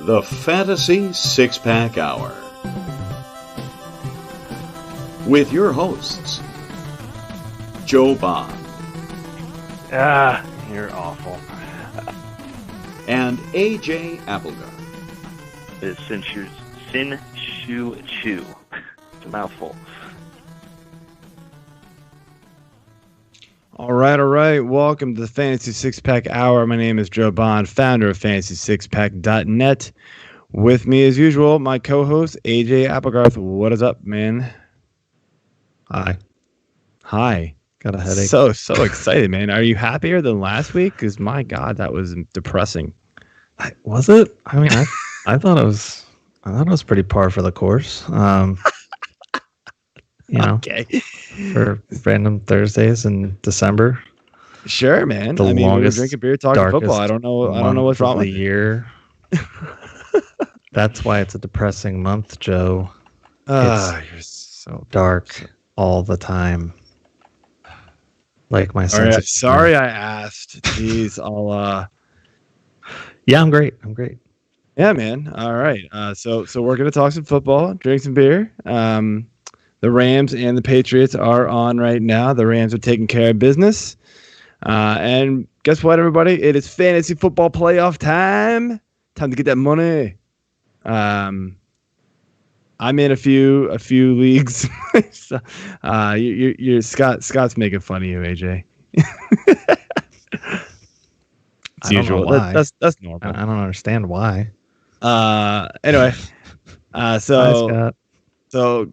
The Fantasy Six-Pack Hour. With your hosts, Joe Bond. You're awful. And AJ Applegarth. It's Sin Shu Chu. It's a mouthful. All right. Welcome to the Fantasy Six-Pack Hour. My name is Joe Bond, founder of FantasySixPack.net. With me, as usual, my co-host, AJ Applegarth. What is up, man? Hi. Got a headache. So excited, man. Are you happier than last week? Because, my God, that was depressing. Was it? I mean, I thought it was pretty par for the course. Okay. For random Thursdays in December. Sure, man. The we were longest, drinking beer, talking football. I don't know what's wrong with the year. That's why it's a depressing month, Joe. You're so dark all the time. Like my sense. All right, sorry I asked. Jeez, I'll Yeah, I'm great. Yeah, man. All right. So we're gonna talk some football, drink some beer. The Rams and the Patriots are on right now. The Rams are taking care of business. And guess what, everybody? It is fantasy football playoff time. Time to get that money. I'm in a few leagues. So, you're Scott's making fun of you, AJ. It's usual. That's normal. I don't understand why. Anyway. Hi, Scott. So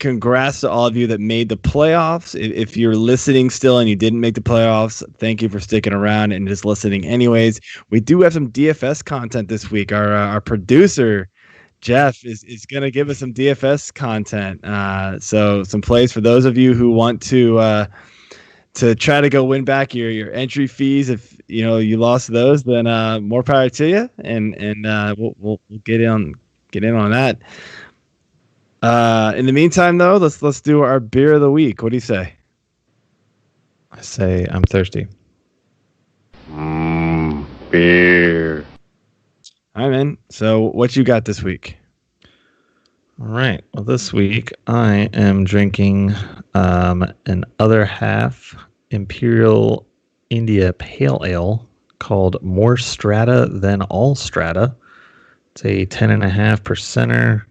congrats to all of you that made the playoffs. If you're listening still and you didn't make the playoffs, thank you for sticking around and just listening anyways. We do have some DFS content this week. Our producer, Jeff, is going to give us some DFS content. So some plays for those of you who want to try to go win back your entry fees. If you lost those, then more power to you. And we'll get in on that. In the meantime, though, let's do our beer of the week. What do you say? I say I'm thirsty. Beer. All right, man. So what you got this week? All right. Well, this week I am drinking an other half Imperial India Pale Ale called More Strata Than All Strata. It's a 10.5%.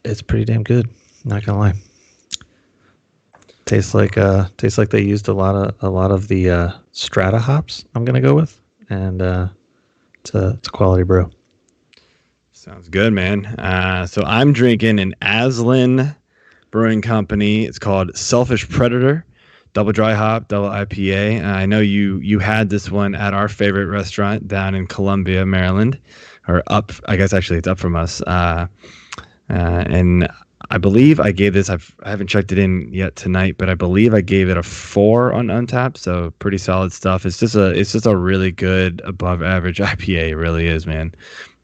It's pretty damn good. Not gonna lie. Tastes like they used a lot of the Strata hops. I'm gonna go with, and it's a quality brew. Sounds good, man. So I'm drinking an Aslan Brewing Company. It's called Selfish Predator, double dry hop, double IPA. I know you had this one at our favorite restaurant down in Columbia, Maryland, or up. I guess actually it's up from us. And I believe I gave this, I haven't checked it in yet tonight, but I believe I gave it a 4 on Untappd. So pretty solid stuff. It's just a really good above average IPA. It really is, man.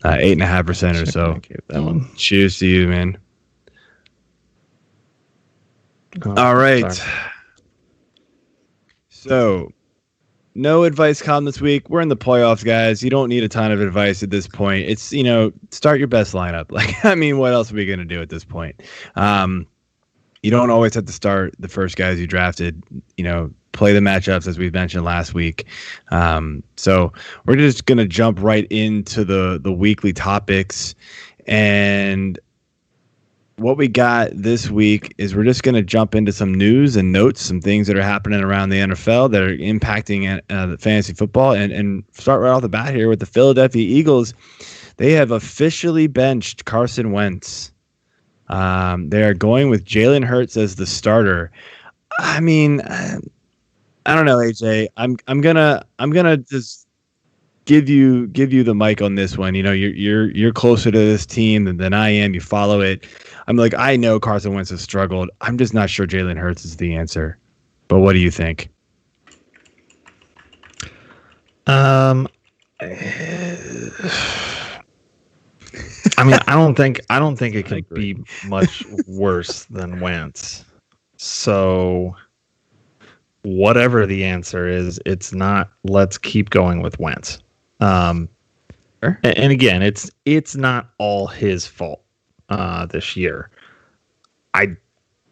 8.5% or so. That one. Cheers to you, man. All right. Sorry. So no advice column this week. We're in the playoffs, guys. You don't need a ton of advice at this point. It's, start your best lineup. What else are we going to do at this point? You don't always have to start the first guys you drafted, play the matchups as we mentioned last week. So we're just going to jump right into the weekly topics. And what we got this week is we're just going to jump into some news and notes, some things that are happening around the NFL that are impacting the fantasy football, and start right off the bat here with the Philadelphia Eagles. They have officially benched Carson Wentz. They are going with Jalen Hurts as the starter. I mean, I don't know, AJ. I'm gonna just give you the mic on this one. You're closer to this team than I am. You follow it. I know Carson Wentz has struggled. I'm just not sure Jalen Hurts is the answer. But what do you think? I mean, I don't think it can be much worse than Wentz. So whatever the answer is, it's not let's keep going with Wentz. And again, it's not all his fault this year. I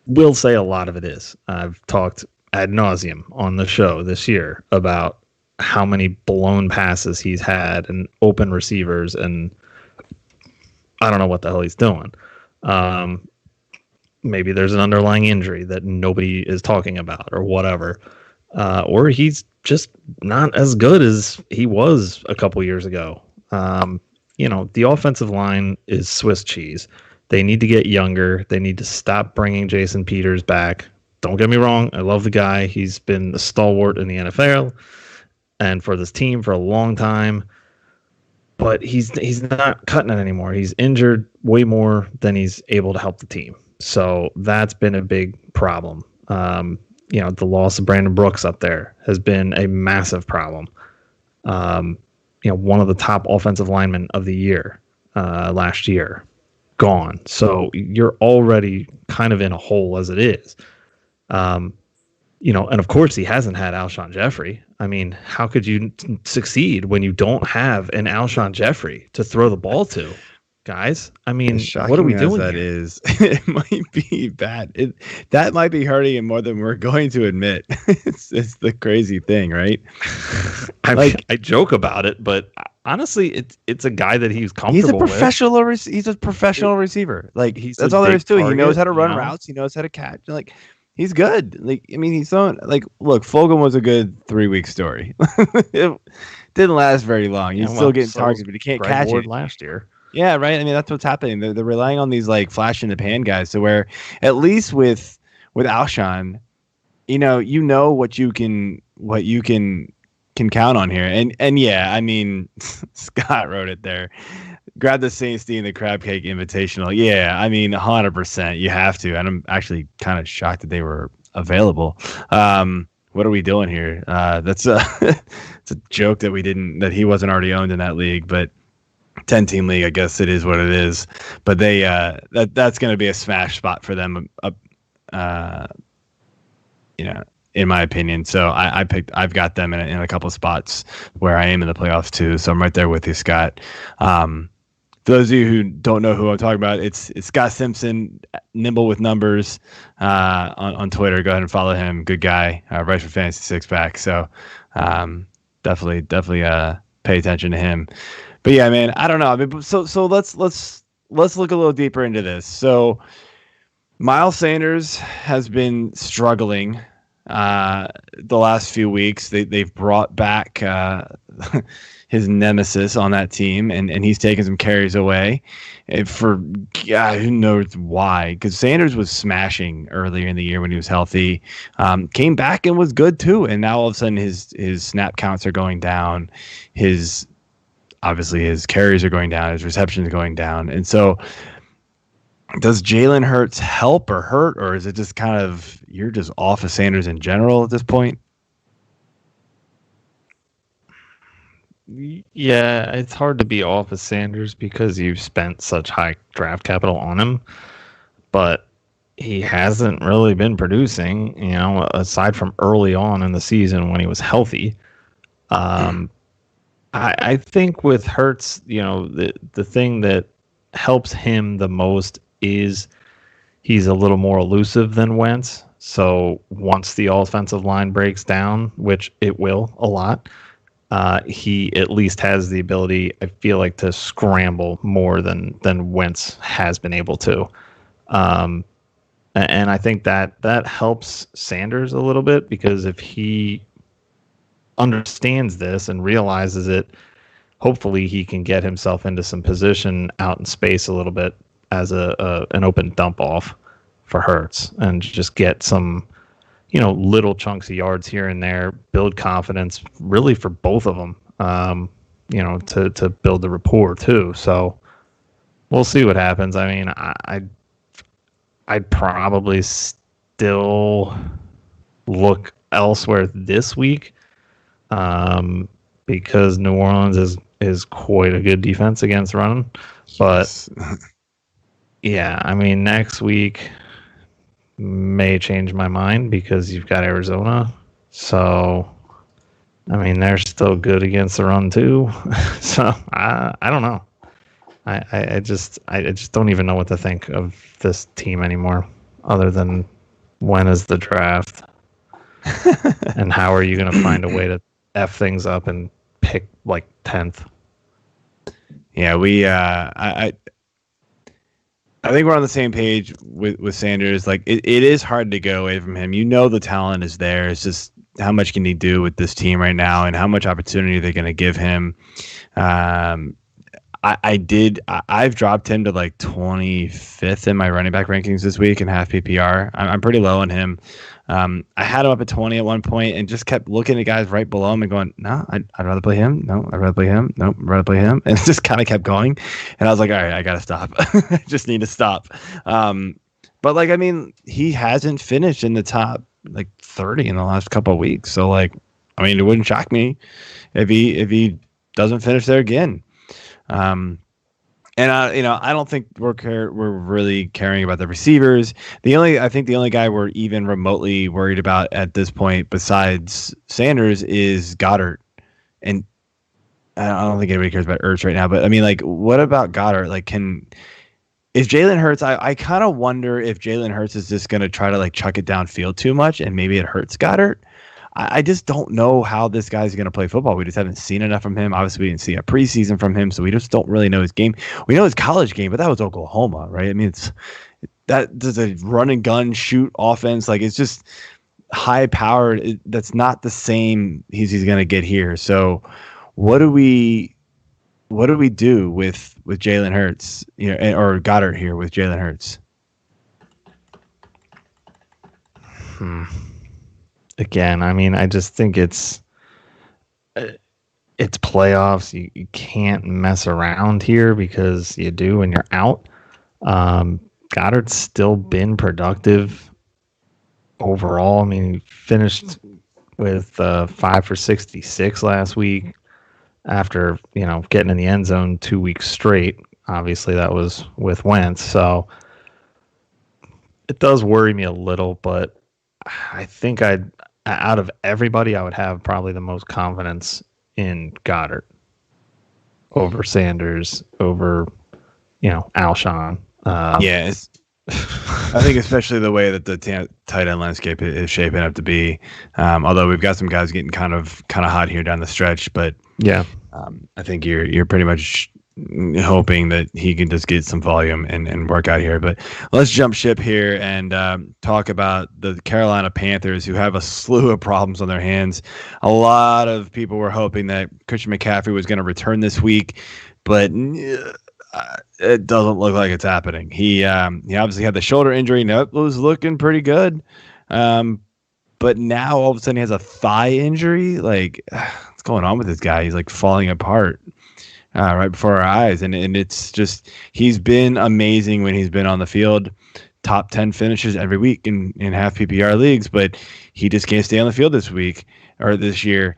will say a lot of it is. I've talked ad nauseum on the show this year about how many blown passes he's had and open receivers, and I don't know what the hell he's doing. Maybe there's an underlying injury that nobody is talking about or whatever. Or he's just not as good as he was a couple years ago. The offensive line is Swiss cheese. They need to get younger. They need to stop bringing Jason Peters back. Don't get me wrong. I love the guy. He's been a stalwart in the NFL and for this team for a long time. But he's not cutting it anymore. He's injured way more than he's able to help the team. So that's been a big problem. The loss of Brandon Brooks up there has been a massive problem. One of the top offensive linemen of the year last year, gone. So you're already kind of in a hole as it is. And of course he hasn't had Alshon Jeffrey. I mean, how could you succeed when you don't have an Alshon Jeffrey to throw the ball to? Guys, I mean, what are we doing? That is, it might be bad. That might be hurting him more than we're going to admit. It's the crazy thing, right? I joke about it, but honestly, it's a guy that he's comfortable with. He's a professional receiver. Like that's all there is to it. He knows how to run routes. He knows how to catch. Like he's good. Like I mean, he's so like look. Fulgham was a good 3-week story. It didn't last very long. He's still getting targets, but he can't catch it. Last year. Yeah, right. I mean, that's what's happening. They're relying on these like flash in the pan guys. So where at least with Alshon, what you can count on here. And yeah, I mean, Scott wrote it there. Grab the Saints D and the Crab Cake Invitational. Yeah, I mean, 100%. You have to. And I'm actually kind of shocked that they were available. What are we doing here? That's it's a joke that he wasn't already owned in that league, but 10-team league, I guess it is what it is. But they that's going to be a smash spot for them, in my opinion. So I've got them in a couple spots where I am in the playoffs too. So I'm right there with you, Scott. For those of you who don't know who I'm talking about, it's Scott Simpson, Nimble with Numbers, on Twitter. Go ahead and follow him. Good guy. Right for Fantasy Six Pack. So definitely pay attention to him. But yeah, man, I don't know. I mean, so let's look a little deeper into this. So Miles Sanders has been struggling the last few weeks. They've brought back his nemesis on that team, and he's taken some carries away. For God, who knows why? Because Sanders was smashing earlier in the year when he was healthy, came back and was good too, and now all of a sudden his snap counts are going down. Obviously, his carries are going down, his receptions are going down. And so does Jalen Hurts help or hurt, or is it just kind of you're just off of Sanders in general at this point? Yeah, it's hard to be off of Sanders because you've spent such high draft capital on him. But he hasn't really been producing, aside from early on in the season when he was healthy. I think with Hurts, the thing that helps him the most is he's a little more elusive than Wentz. So once the offensive line breaks down, which it will a lot, he at least has the ability, I feel like, to scramble more than Wentz has been able to. And I think that helps Sanders a little bit because if he understands this and realizes it, hopefully he can get himself into some position out in space a little bit as an open dump off for Hurts and just get some, little chunks of yards here and there, build confidence really for both of them, to build the rapport too. So we'll see what happens. I mean, I'd probably still look elsewhere this week. Because New Orleans is quite a good defense against running. But yeah, I mean, next week may change my mind because you've got Arizona. So I mean, they're still good against the run too. So I don't know. I just don't even know what to think of this team anymore, other than when is the draft and how are you going to find a way to F things up and pick like 10th? Yeah, I think we're on the same page with Sanders. Like it is hard to go away from him. You know the talent is there. It's just how much can he do with this team right now, and how much opportunity they're going to give him. I've dropped him to like 25th in my running back rankings this week in half PPR. I'm pretty low on him. I had him up at 20 at one point and just kept looking at guys right below him and going, no, I'd rather play him. No, I'd rather play him. No, I'd rather play him. And it just kind of kept going. And I was like, all right, I got to stop. I just need to stop. But like, I mean, he hasn't finished in the top like 30 in the last couple of weeks. So like, I mean, it wouldn't shock me if he doesn't finish there again. And I don't think we're really caring about the receivers. I think the only guy we're even remotely worried about at this point, besides Sanders, is Goddard. And I don't think anybody cares about Ertz right now. But I mean, like, what about Goddard? Like, is Jalen Hurts? I kind of wonder if Jalen Hurts is just going to try to like chuck it downfield too much, and maybe it hurts Goddard. I just don't know how this guy's going to play football. We just haven't seen enough from him. Obviously, we didn't see a preseason from him, so we just don't really know his game. We know his college game, but that was Oklahoma, right? I mean, there's a run and gun shoot offense. Like, it's just high powered. That's not the same he's going to get here. So what do we do with Jalen Hurts, or Goddard here with Jalen Hurts? Again, I mean, I just think it's playoffs. You can't mess around here because you do and you're out. Goddard's still been productive overall. I mean, he finished with 5 for 66 last week after, getting in the end zone 2 weeks straight. Obviously, that was with Wentz. So it does worry me a little, but I think out of everybody, I would have probably the most confidence in Goddard over Sanders, over, Alshon. Yes. I think especially the way that the tight end landscape is shaping up to be. Although we've got some guys getting kind of hot here down the stretch, but yeah, I think you're pretty much hoping that he can just get some volume and work out here. But let's jump ship here and talk about the Carolina Panthers, who have a slew of problems on their hands. A lot of people were hoping that Christian McCaffrey was going to return this week, but it doesn't look like it's happening. He obviously had the shoulder injury. Nope, was looking pretty good. But now all of a sudden he has a thigh injury. Like, what's going on with this guy? He's like falling apart right before our eyes. And it's just, he's been amazing when he's been on the field. Top 10 finishes every week in half PPR leagues, but he just can't stay on the field this week or this year.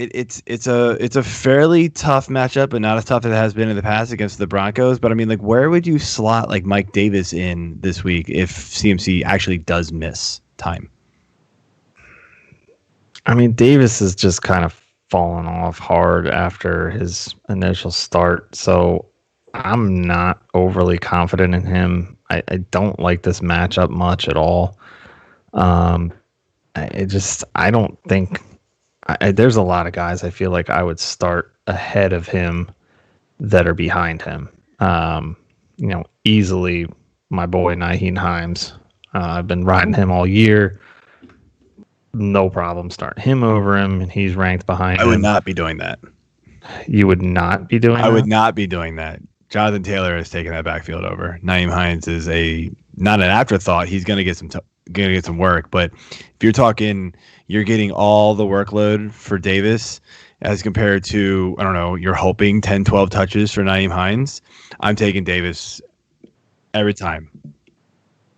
It's a fairly tough matchup, but not as tough as it has been in the past against the Broncos. But I mean, like, where would you slot like Mike Davis in this week if CMC actually does miss time? I mean, Davis is just kind of fallen off hard after his initial start, so I'm not overly confident in him. I don't like this matchup much at all. I don't think there's a lot of guys I feel like I would start ahead of him that are behind him. Easily my boy Nyheim Hines. I've been riding him all year. No problem starting him over him, and he's ranked behind him. I would not be doing that. You would not be doing that? I would not be doing that. Jonathan Taylor has taken that backfield over. Nyheim Hines is not an afterthought. He's going to get some work, but if you're talking, you're getting all the workload for Davis as compared to, I don't know, you're hoping 10, 12 touches for Nyheim Hines. I'm taking Davis every time.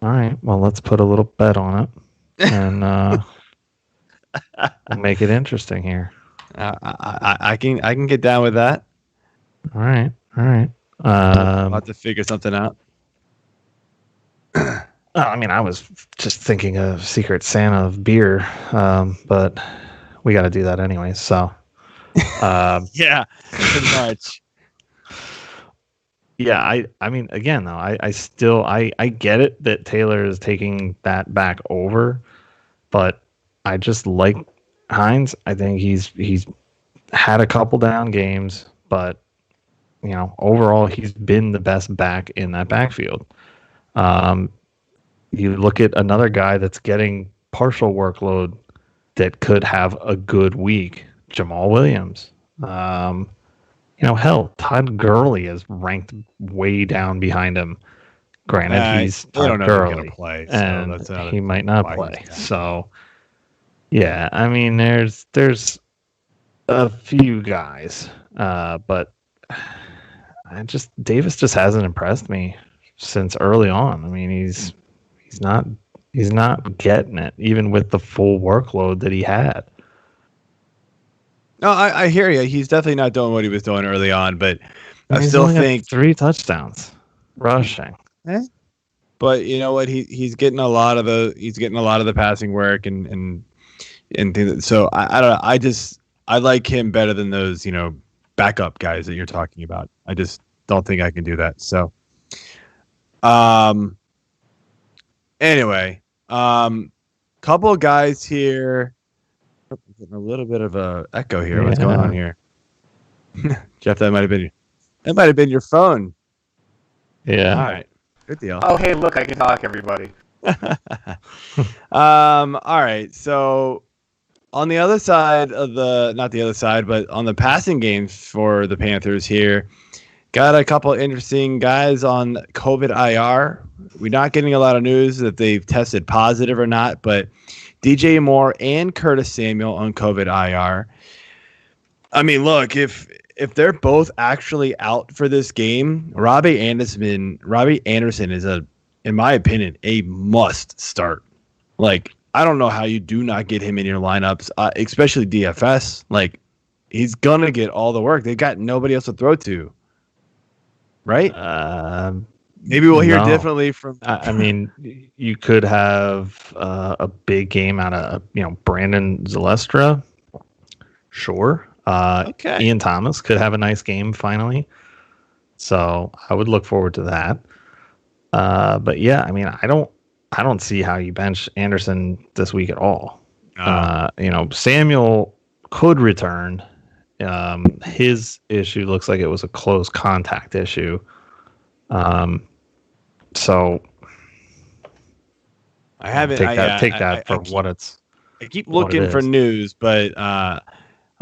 All right. Well, let's put a little bet on it and make it interesting here. I can get down with that. All right. I'll have to figure something out. I mean, I was just thinking of Secret Santa of beer, but we got to do that anyway. So, Yeah, pretty much. yeah, I mean, again, though, I still get it that Taylor is taking that back over, but I just like Hines. I think he's had a couple down games, but overall, he's been the best back in that backfield. You look at another guy that's getting partial workload that could have a good week, Jamal Williams. Hell, Todd Gurley is ranked way down behind him. Granted, he's Todd Gurley, play, so and he might not play. So, yeah, I mean, there's a few guys, but Davis just hasn't impressed me since early on. I mean, he's not getting it, even with the full workload that he had. No, I hear you. He's definitely not doing what he was doing early on, but I still think 3 touchdowns rushing. But you know what? He's getting a lot of the passing work and things. So I don't know. I like him better than those backup guys that you're talking about. I just don't think I can do that. So, anyway, couple of guys here. Getting a little bit of a echo here. What's going on here? Jeff, that might have been your phone. Yeah. All right. Good deal. Oh, hey, look, I can talk, everybody. All right. So on the other side of not the other side, but on the passing games for the Panthers here, got a couple interesting guys on COVID IR. We're not getting a lot of news that they've tested positive or not, but DJ Moore and Curtis Samuel on COVID IR. I mean, look, if they're both actually out for this game, Robbie Anderson is in my opinion, a must start. Like, I don't know how you do not get him in your lineups, especially DFS. Like, he's gonna get all the work. They've got nobody else to throw to, right? Maybe we'll hear differently from. I mean, you could have a big game out of Brandon Zylstra. Sure. Okay. Ian Thomas could have a nice game finally. So I would look forward to that. But yeah, I mean, I don't see how you bench Anderson this week at all. Samuel could return. His issue looks like it was a close contact issue. So I haven't take that for what it's. I keep looking for news, but I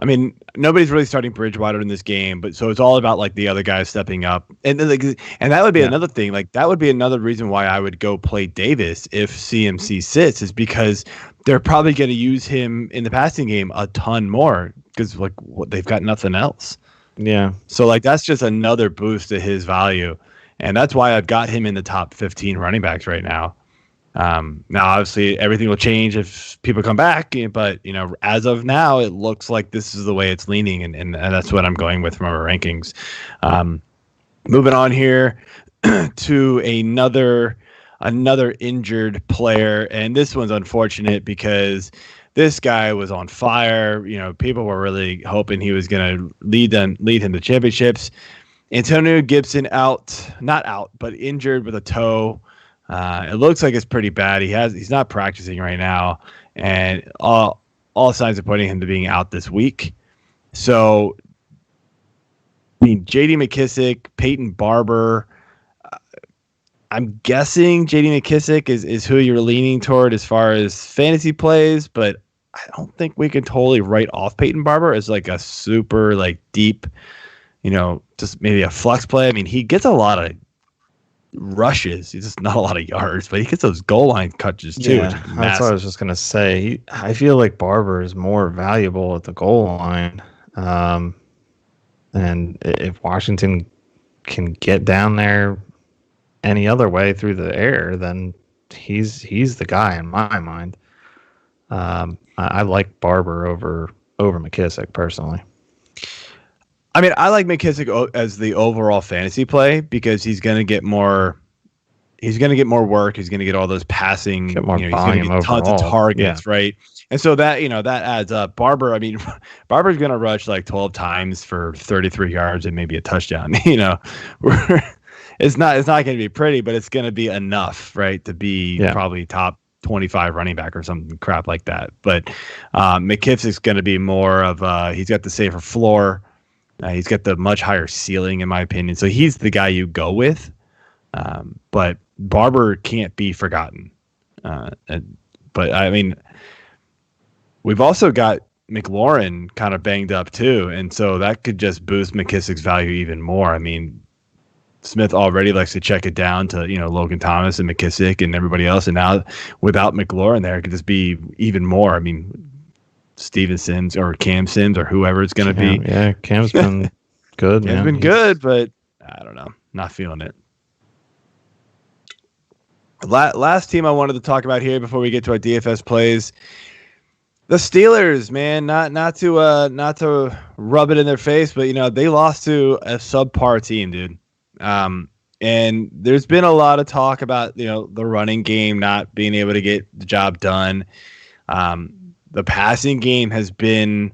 mean, nobody's really starting Bridgewater in this game, but so it's all about like the other guys stepping up, and that would be another thing. Like that would be another reason why I would go play Davis if CMC sits, is because they're probably going to use him in the passing game a ton more because they've got nothing else. Yeah. So like that's just another boost to his value, and that's why I've got him in the top 15 running backs right now. Now, obviously, everything will change if people come back, but as of now, it looks like this is the way it's leaning, and that's what I'm going with from our rankings. Moving on here to another injured player, and this one's unfortunate because this guy was on fire. People were really hoping he was going to lead him to championships. Antonio Gibson not out, but injured with a toe. It looks like it's pretty bad. He's not practicing right now, and all signs are pointing him to being out this week. So, I mean, J.D. McKissic, Peyton Barber. I'm guessing J.D. McKissic is who you're leaning toward as far as fantasy plays, but I don't think we can totally write off Peyton Barber as like a super deep, just maybe a flex play. I mean, he gets a lot of rushes. He's just not a lot of yards, but he gets those goal line catches too. Yeah, that's what I was just gonna say. I feel like Barber is more valuable at the goal line, and if Washington can get down there any other way through the air, then he's the guy in my mind. I like Barber over McKissic personally. I mean, I like McKissic as the overall fantasy play because he's going to get more he's going to get more work. He's going to get all those passing, get more he's volume going to get tons of overall. targets, right? And so that, that adds up. Barber's going to rush like 12 times for 33 yards and maybe a touchdown. It's not going to be pretty, but it's going to be enough, right, to be probably top 25 running back or something crap like that. But McKissick's going to be more of he's got the safer floor. He's got the much higher ceiling, in my opinion. So he's the guy you go with. But Barber can't be forgotten. But I mean, we've also got McLaurin kind of banged up too, and so that could just boost McKissick's value even more. I mean, Smith already likes to check it down to Logan Thomas and McKissick and everybody else, and now without McLaurin there, it could just be even more. I mean, Steven Sims or Cam Sims or whoever it's going to be. Yeah, Cam's been good. Cam's been good, but I don't know, not feeling it. Last team I wanted to talk about here before we get to our DFS plays, the Steelers, man. Not to rub it in their face, but they lost to a subpar team, dude. And there's been a lot of talk about the running game not being able to get the job done. The passing game has been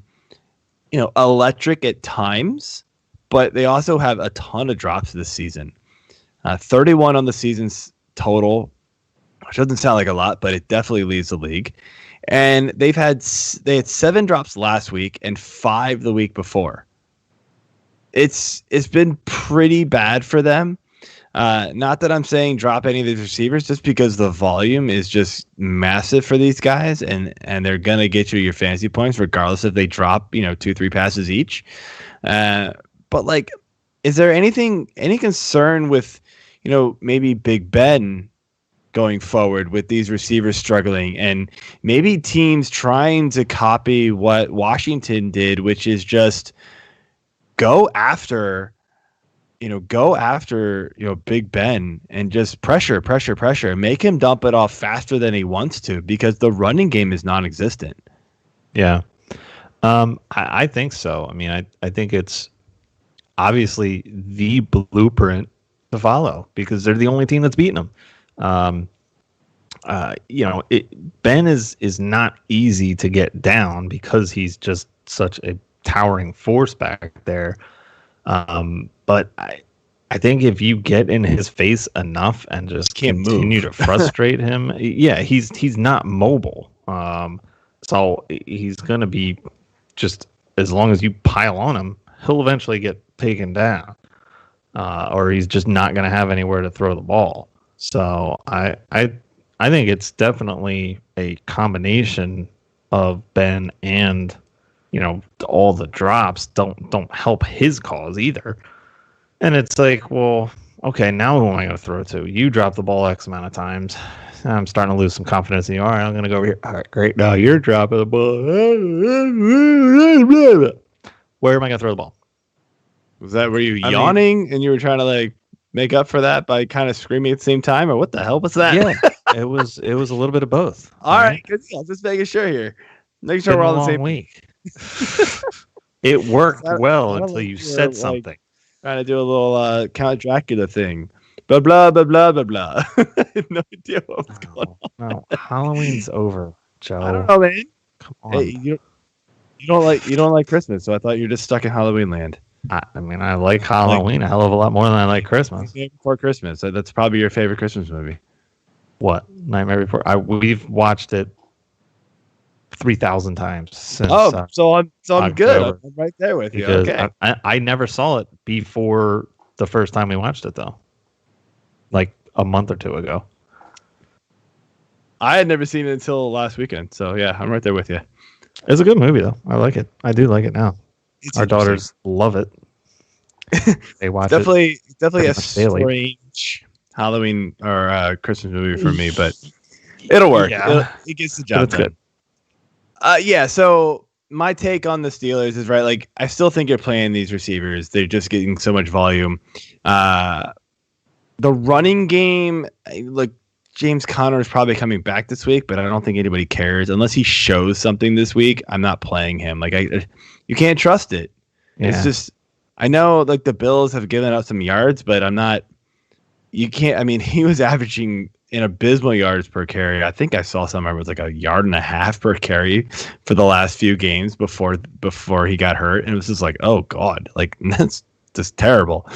electric at times, but they also have a ton of drops this season. 31 on the season's total, which doesn't sound like a lot, but it definitely leads the league. And they had 7 drops last week and 5 the week before. It's been pretty bad for them. Not that I'm saying drop any of these receivers, just because the volume is just massive for these guys, and they're gonna get you your fantasy points regardless if they drop 2-3 passes each. But like, is there any concern with maybe Big Ben going forward with these receivers struggling, and maybe teams trying to copy what Washington did, which is just go after Big Ben and just pressure, make him dump it off faster than he wants to, because the running game is non-existent. Yeah. I think so. I mean, I think it's obviously the blueprint to follow, because they're the only team that's beaten them. Ben is not easy to get down because he's just such a towering force back there. But I think if you get in his face enough and just continue to frustrate him, he's not mobile. So he's going to be, just as long as you pile on him, he'll eventually get taken down, or he's just not going to have anywhere to throw the ball. So I think it's definitely a combination of Ben and all the drops don't help his cause either. And it's like, well, okay, now who am I going to throw to? You drop the ball X amount of times. I'm starting to lose some confidence in you. All right, I'm going to go over here. All right, great. Now you're dropping the ball. Where am I going to throw the ball? Was that where you yawning and you were trying to like make up for that by kind of screaming at the same time, or what the hell was that? Yeah, it was a little bit of both. All right, good. Just making sure here. Make sure we're all the same week. It worked well until you said something. Trying to do a little Count Dracula thing. Blah blah blah blah blah blah. I have no idea what was going on. No, Halloween's over, Joe. I don't know, man. Come on. Hey, you don't like Christmas, so I thought you were just stuck in Halloween land. I mean, I like Halloween a hell of a lot more than I like Christmas. Before Christmas, that's probably your favorite Christmas movie. What? Nightmare Before? We've watched it 3,000 times since. So I'm good. October. I'm right there with you. Because Okay. I never saw it before the first time we watched it, though. Like a month or two ago. I had never seen it until last weekend. So yeah, I'm right there with you. It's a good movie, though. I like it. I do like it now. Our daughters love it. They watch definitely a daily. strange Halloween or Christmas movie for me, but it'll work. Yeah. It gets the job done. Good. So my take on the Steelers is, right, like, I still think you're playing these receivers. They're just getting so much volume. The running game, like, James Conner is probably coming back this week, but I don't think anybody cares unless he shows something this week. I'm not playing him. Like, you can't trust it. Yeah. It's just, I know like the Bills have given up some yards, but I'm not. you can't. I mean, he was averaging in abysmal yards per carry. I think I saw somewhere it was like 1.5 yards per carry for the last few games before he got hurt, and it was just like, oh god, like that's just terrible.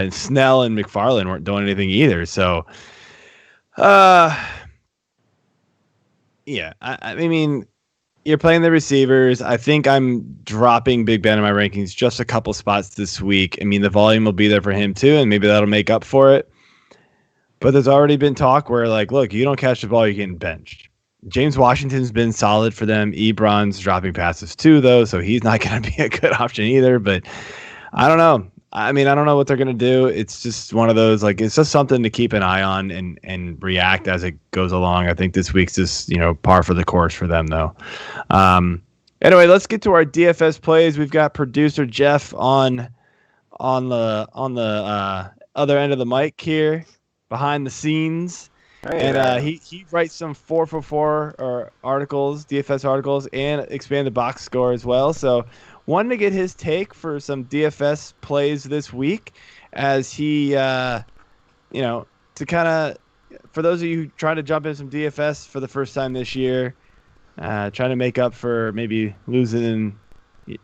Snell and McFarland weren't doing anything either. So, yeah, I mean, you're playing the receivers. I think I'm dropping Big Ben in my rankings just a couple spots this week. I mean, the volume will be there for him too, and maybe that'll make up for it. But there's already been talk where, like, look, you don't catch the ball, you're getting benched. James Washington's been solid for them. Ebron's dropping passes too, though, so he's not going to be a good option either. But I don't know. I mean, I don't know what they're going to do. It's just one of those, like, it's just something to keep an eye on and react as it goes along. I think this week's just, par for the course for them, though. Anyway, let's get to our DFS plays. We've got producer Jeff on the other end of the mic here, behind the scenes. And he writes some 4for4 or articles, DFS articles, and expand the box score as well. So wanted to get his take for some DFS plays this week, as he, to kind of, for those of you who trying to jump in some DFS for the first time this year, trying to make up for maybe losing and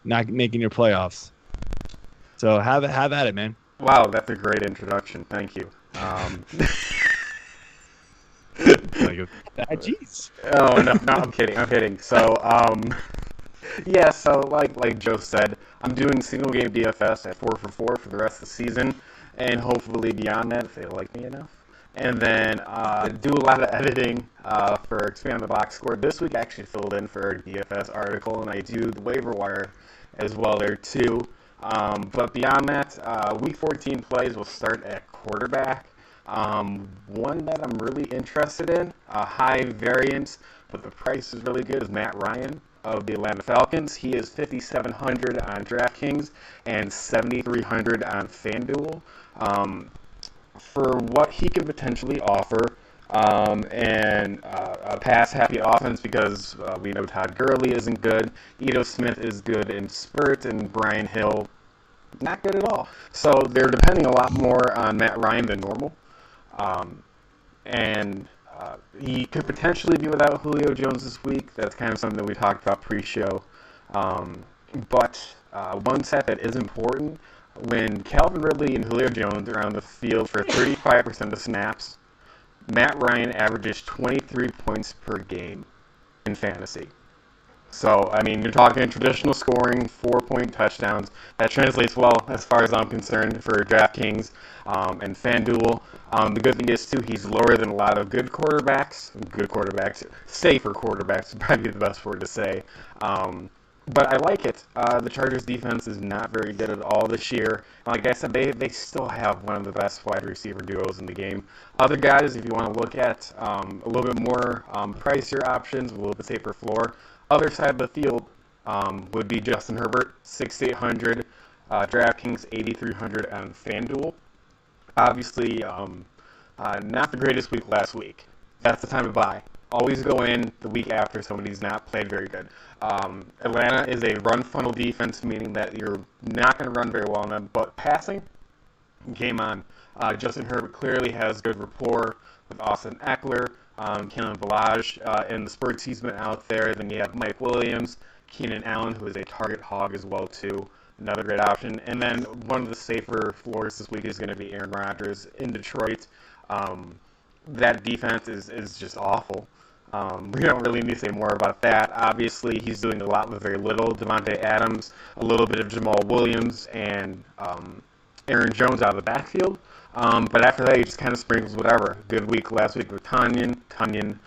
not making your playoffs. So have at it, man. Wow, that's a great introduction. Thank you. Jeez. Oh no, I'm kidding. So yeah, so like Joe said, I'm doing single game DFS at 4for4 for the rest of the season, and hopefully beyond that if they like me enough. And then do a lot of editing for expand the box score. This week I actually filled in for a DFS article, and I do the waiver wire as well there too. But beyond that, week 14 plays will start at quarterback. One that I'm really interested in, high variance, but the price is really good, is Matt Ryan of the Atlanta Falcons. He is 5,700 on DraftKings and 7,300 on FanDuel. For what he can potentially offer, and a pass-happy offense, because we know Todd Gurley isn't good, Ito Smith is good in spurt, and Brian Hill not good at all. So they're depending a lot more on Matt Ryan than normal. And he could potentially be without Julio Jones this week. That's kind of something that we talked about pre-show. But one stat that is important, when Calvin Ridley and Julio Jones are on the field for 35% of the snaps, Matt Ryan averages 23 points per game in fantasy. So, I mean, you're talking traditional scoring, 4-point touchdowns. That translates well, as far as I'm concerned, for DraftKings and FanDuel. The good thing is, too, he's lower than a lot of good quarterbacks. Safer quarterbacks would probably be the best word to say. But I like it. The Chargers' defense is not very good at all this year. Like I said, they still have one of the best wide receiver duos in the game. Other guys, if you want to look at a little bit more pricier options, a little bit safer floor, other side of the field would be Justin Herbert, 6,800, DraftKings 8,300 on FanDuel. Obviously, not the greatest week last week. That's the time to buy. Always go in the week after somebody's not played very good. Atlanta is a run funnel defense, meaning that you're not going to run very well on them, but passing, game on. Justin Herbert clearly has good rapport with Austin Eckler, Kalen Ballage, and the spurts he's been out there. Then you have Mike Williams, Keenan Allen, who is a target hog as well too, another great option. And then one of the safer floors this week is going to be Aaron Rodgers in Detroit. That defense is just awful. We don't really need to say more about that. Obviously, he's doing a lot with very little. Devontae Adams, a little bit of Jamal Williams, and Aaron Jones out of the backfield. But after that, he just kind of sprinkles whatever. Good week last week with Tunyon.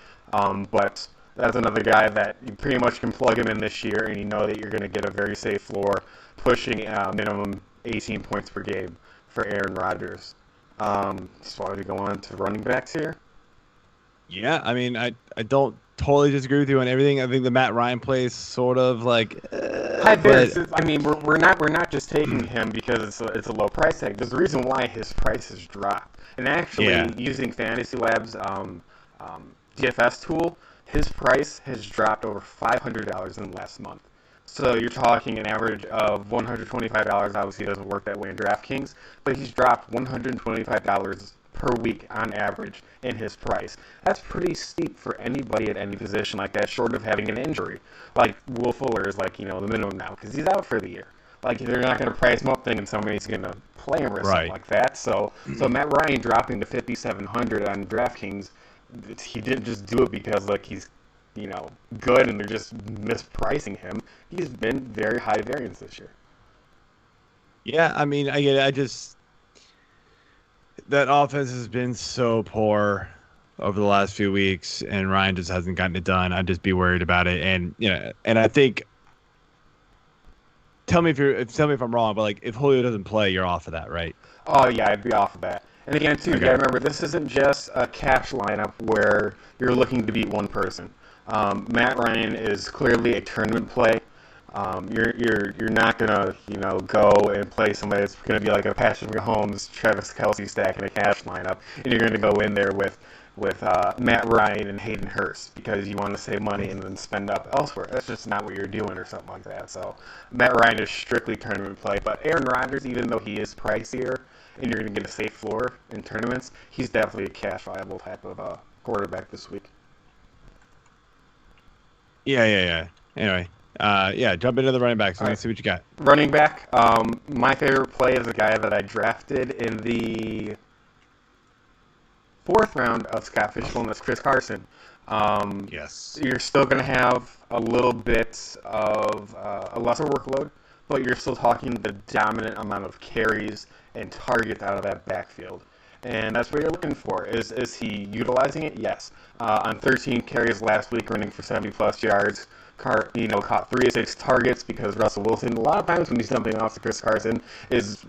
But that's another guy that you pretty much can plug him in this year, and you know that you're going to get a very safe floor, pushing minimum 18 points per game for Aaron Rodgers. Just wanted to go on to running backs here. Yeah, I mean, I don't totally disagree with you on everything. I think the Matt Ryan play is sort of like. I mean, we're not just taking him because it's a low price tag. There's a reason why his price has dropped. And actually, using Fantasy Labs DFS tool, his price has dropped over $500 in the last month. So you're talking an average of $125. Obviously, it doesn't work that way in DraftKings, but he's dropped $125 per week on average in his price. That's pretty steep for anybody at any position like that, short of having an injury. Like Will Fuller is like, the minimum now because he's out for the year. Like they're not going to price him up thinking somebody's going to play him or something like that. So Matt Ryan dropping to 5,700 on DraftKings, he didn't just do it because like he's good and they're just mispricing him. He's been very high variance this year. Yeah, I mean, I just that offense has been so poor over the last few weeks, and Ryan just hasn't gotten it done. I'd just be worried about it, and and I think. Tell me if I'm wrong, but like if Julio doesn't play, you're off of that, right? Oh yeah, I'd be off of that. And again, too, you gotta remember this isn't just a cash lineup where you're looking to beat one person. Matt Ryan is clearly a tournament play. You're not gonna go and play somebody that's gonna be like a Patrick Mahomes, Travis Kelce stack in a cash lineup, and you're gonna go in there with Matt Ryan and Hayden Hurst because you want to save money and then spend up elsewhere. That's just not what you're doing or something like that. So Matt Ryan is strictly tournament play. But Aaron Rodgers, even though he is pricier and you're going to get a safe floor in tournaments, he's definitely a cash viable type of quarterback this week. Yeah. Anyway, jump into the running backs. Let's see what you got. Running back, my favorite play is a guy that I drafted in the 4th round of Scott Fishbowl, and that's Chris Carson. Yes. You're still going to have a little bit of a lesser workload, but you're still talking the dominant amount of carries and targets out of that backfield. And that's what you're looking for. Is he utilizing it? Yes. On 13 carries last week, running for 70-plus yards, caught 3 of 6 targets because Russell Wilson, a lot of times when he's dumping off to Chris Carson, is,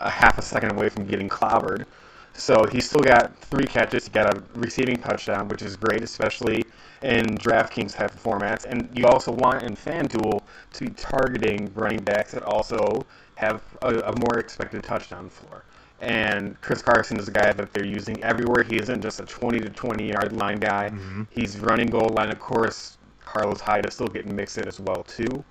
a half a second away from getting clobbered. So he's still got 3 catches. He got a receiving touchdown, which is great, especially in DraftKings type of formats. And you also want in FanDuel to be targeting running backs that also have a more expected touchdown floor. And Chris Carson is a guy that they're using everywhere. He isn't just a 20 to 20-yard line guy. Mm-hmm. He's running goal line. Of course, Carlos Hyde is still getting mixed in as well, too.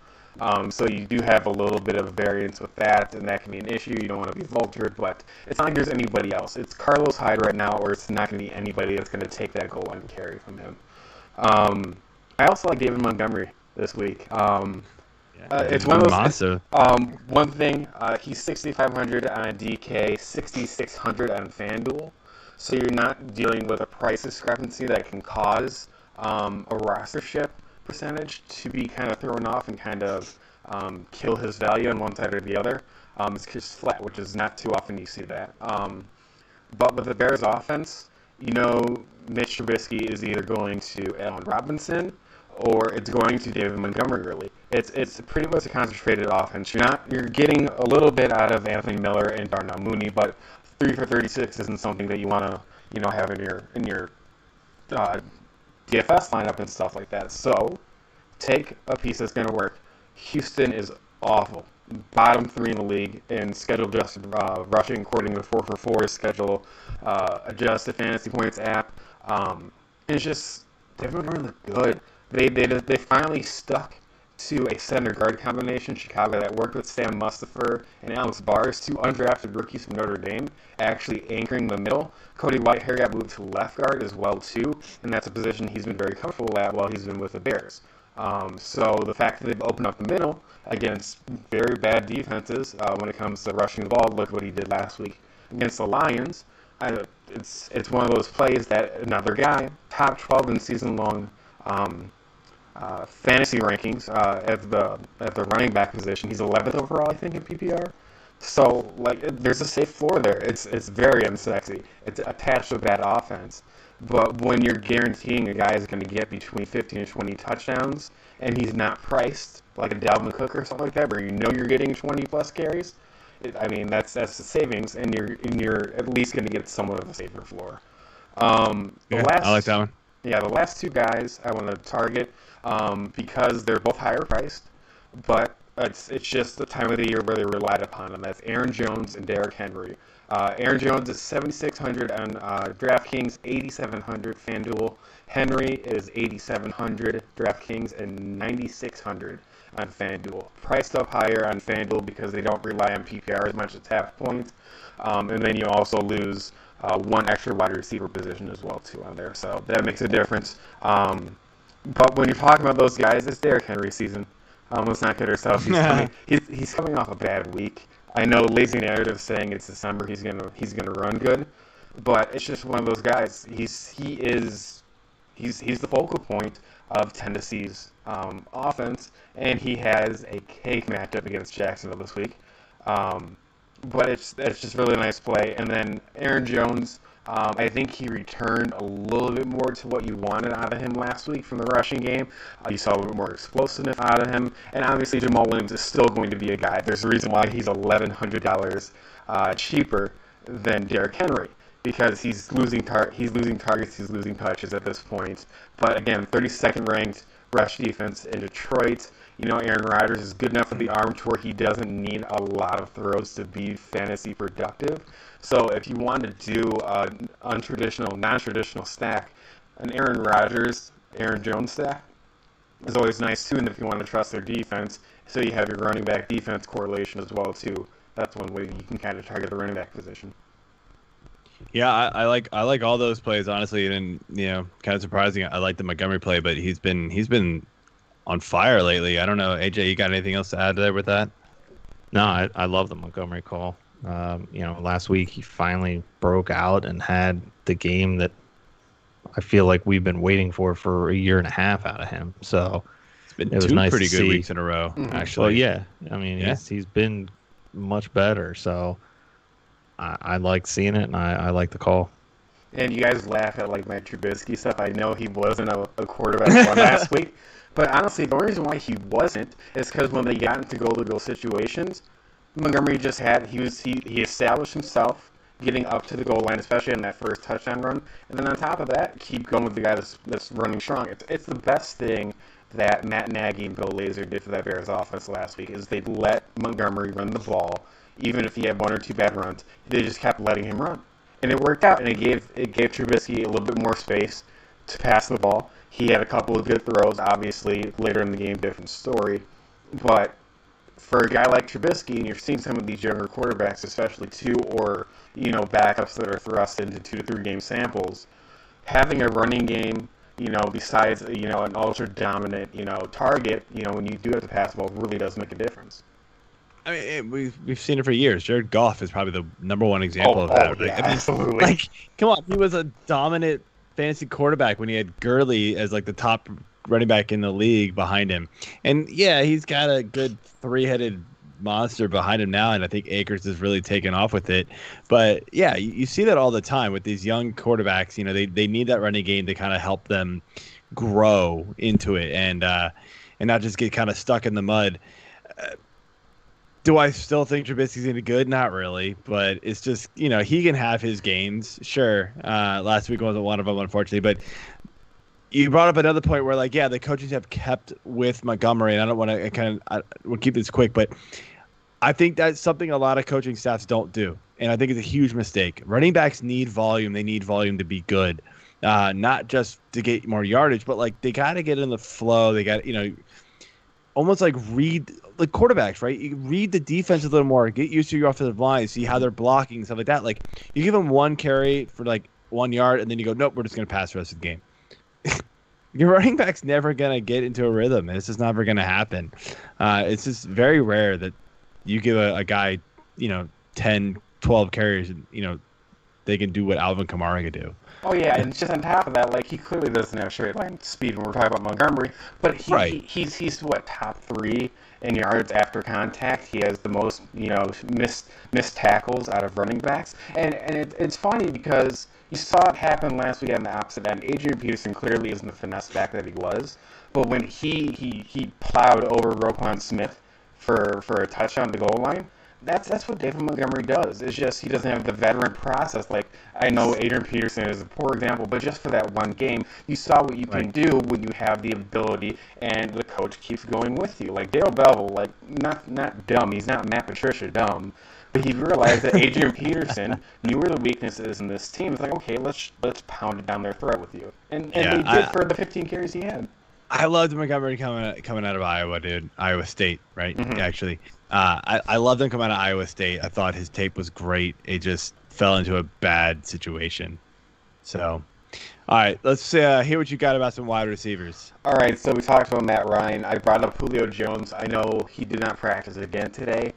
So you do have a little bit of variance with that, and that can be an issue. You don't want to be vultured, but it's not like there's anybody else. It's Carlos Hyde right now, or it's not going to be anybody that's going to take that goal line carry from him. I also like David Montgomery this week. It's one of those. One thing, he's 6,500 on DK, 6,600 on FanDuel, so you're not dealing with a price discrepancy that can cause a rostership percentage to be kind of thrown off and kind of kill his value on one side or the other. It's just flat, which is not too often you see that. But with the Bears offense, Mitch Trubisky is either going to Allen Robinson or it's going to David Montgomery, really. It's pretty much a concentrated offense. You're getting a little bit out of Anthony Miller and Darnell Mooney, but 3 for 36 isn't something that you want to have in your DFS lineup and stuff like that. So take a piece that's going to work. Houston is awful. Bottom 3 in the league in schedule adjusted rushing according to 4for4's schedule adjusted fantasy points app. It's just they've been really good. They finally stuck to a center guard combination in Chicago that worked with Sam Mustipher and Alex Bars, 2 undrafted rookies from Notre Dame, actually anchoring the middle. Cody Whitehair got moved to left guard as well too, and that's a position he's been very comfortable at while he's been with the Bears. So the fact that they've opened up the middle against very bad defenses when it comes to rushing the ball, look what he did last week against the Lions. It's one of those plays that another guy, top 12 in season-long fantasy rankings at the running back position. He's 11th overall, I think, in PPR. So there's a safe floor there. It's very unsexy. It's attached to that offense. But when you're guaranteeing a guy is going to get between 15 and 20 touchdowns, and he's not priced like a Dalvin Cook or something like that, where you're getting 20 plus carries, that's the savings, and you're at least going to get somewhat of a safer floor. I like that one. Yeah, the last 2 guys I want to target because they're both higher priced, but it's just the time of the year where they relied upon them. That's Aaron Jones and Derrick Henry. Aaron Jones is 7,600 on DraftKings, 8,700 FanDuel. Henry is 8,700 DraftKings and 9,600 on FanDuel. Priced up higher on FanDuel because they don't rely on PPR as much as half points. And then you also lose one extra wide receiver position as well too on there. So that makes a difference. But when you're talking about those guys, it's Derrick Henry season. Let's not kid ourselves. He's coming off a bad week. I know lazy narrative saying it's December, he's gonna run good, but it's just one of those guys. He's the focal point of Tennessee's offense, and he has a cake matchup against Jacksonville this week. But it's just really a nice play. And then Aaron Jones, I think he returned a little bit more to what you wanted out of him last week from the rushing game. You saw a little bit more explosiveness out of him. And obviously Jamal Williams is still going to be a guy. There's a reason why he's $1,100 cheaper than Derrick Henry, because he's losing targets, he's losing touches at this point. But again, 32nd ranked rush defense in Detroit. Aaron Rodgers is good enough with the arm to where he doesn't need a lot of throws to be fantasy productive. So if you want to do an non-traditional stack, an Aaron Rodgers, Aaron Jones stack is always nice too. And if you want to trust their defense, so you have your running back defense correlation as well too. That's one way you can kind of target the running back position. Yeah, I like all those plays, honestly, and kind of surprising. I like the Montgomery play, but he's been on fire lately. I don't know, AJ, you got anything else to add there with that? No, I love the Montgomery call. Last week he finally broke out and had the game that I feel like we've been waiting for a year and a half out of him. So it was nice pretty good weeks in a row, actually. Well, yeah. I mean, he's been much better. So I like seeing it, and I like the call. And you guys laugh at my Trubisky stuff. I know he wasn't a quarterback one last week, but honestly, the only reason why he wasn't is because when they got into goal-to-goal situations, Montgomery just he established himself getting up to the goal line, especially on that first touchdown run, and then on top of that, keep going with the guy that's running strong. It's the best thing that Matt Nagy and Bill Lazor did for that Bears offense last week is they let Montgomery run the ball. Even if he had one or two bad runs, they just kept letting him run. And it worked out, and it gave Trubisky a little bit more space to pass the ball. He had a couple of good throws, obviously, later in the game, different story. But for a guy like Trubisky, and you're seeing some of these younger quarterbacks, especially backups that are thrust into 2 to 3 game samples, having a running game, besides, an ultra-dominant, target, when you do have to pass the ball, really does make a difference. I mean, we've seen it for years. Jared Goff is probably the number one example of that. Yeah, absolutely. Come on, he was a dominant fantasy quarterback when he had Gurley as the top running back in the league behind him. And yeah, he's got a good 3-headed monster behind him now, and I think Akers has really taken off with it. But yeah, you see that all the time with these young quarterbacks. They need that running game to kind of help them grow into it and not just get kind of stuck in the mud. Do I still think Trubisky's going to be good? Not really, but it's just, he can have his games. Sure. Last week wasn't one of them, unfortunately, but you brought up another point where, the coaches have kept with Montgomery, and I don't want to we'll keep this quick, but I think that's something a lot of coaching staffs don't do, and I think it's a huge mistake. Running backs need volume. They need volume to be good, not just to get more yardage, but, they got to get in the flow. They got, almost read – quarterbacks, right? You read the defense a little more, get used to your offensive line, see how they're blocking, stuff like that. You give them one carry for 1 yard, and then you go, nope, we're just going to pass the rest of the game. Your running back's never going to get into a rhythm. It's just never going to happen. It's just very rare that you give a guy, 10, 12 carries, and, they can do what Alvin Kamara could do. Oh, yeah, and just on top of that, he clearly doesn't have straight line speed when we're talking about Montgomery, but he's top 3 in yards after contact. He has the most, missed tackles out of running backs. And it's funny because you saw it happen last week on the opposite end. Adrian Peterson clearly isn't the finesse back that he was, but when he plowed over Roquan Smith for a touchdown to goal line, that's what David Montgomery does. It's just he doesn't have the veteran process. I know Adrian Peterson is a poor example, but just for that one game, you saw what you can do when you have the ability and the coach keeps going with you. Dale Bevel, not dumb. He's not Matt Patricia dumb, but he realized that Adrian Peterson knew where the weaknesses in this team. It's okay, let's pound it down their throat with you, and they did for the 15 carries he had. I loved Montgomery coming out of Iowa, dude. Iowa State, right? Mm-hmm. Actually. I loved him coming out of Iowa State. I thought his tape was great. It just fell into a bad situation. So, all right, let's hear what you got about some wide receivers. All right, so we talked about Matt Ryan. I brought up Julio Jones. I know he did not practice again today.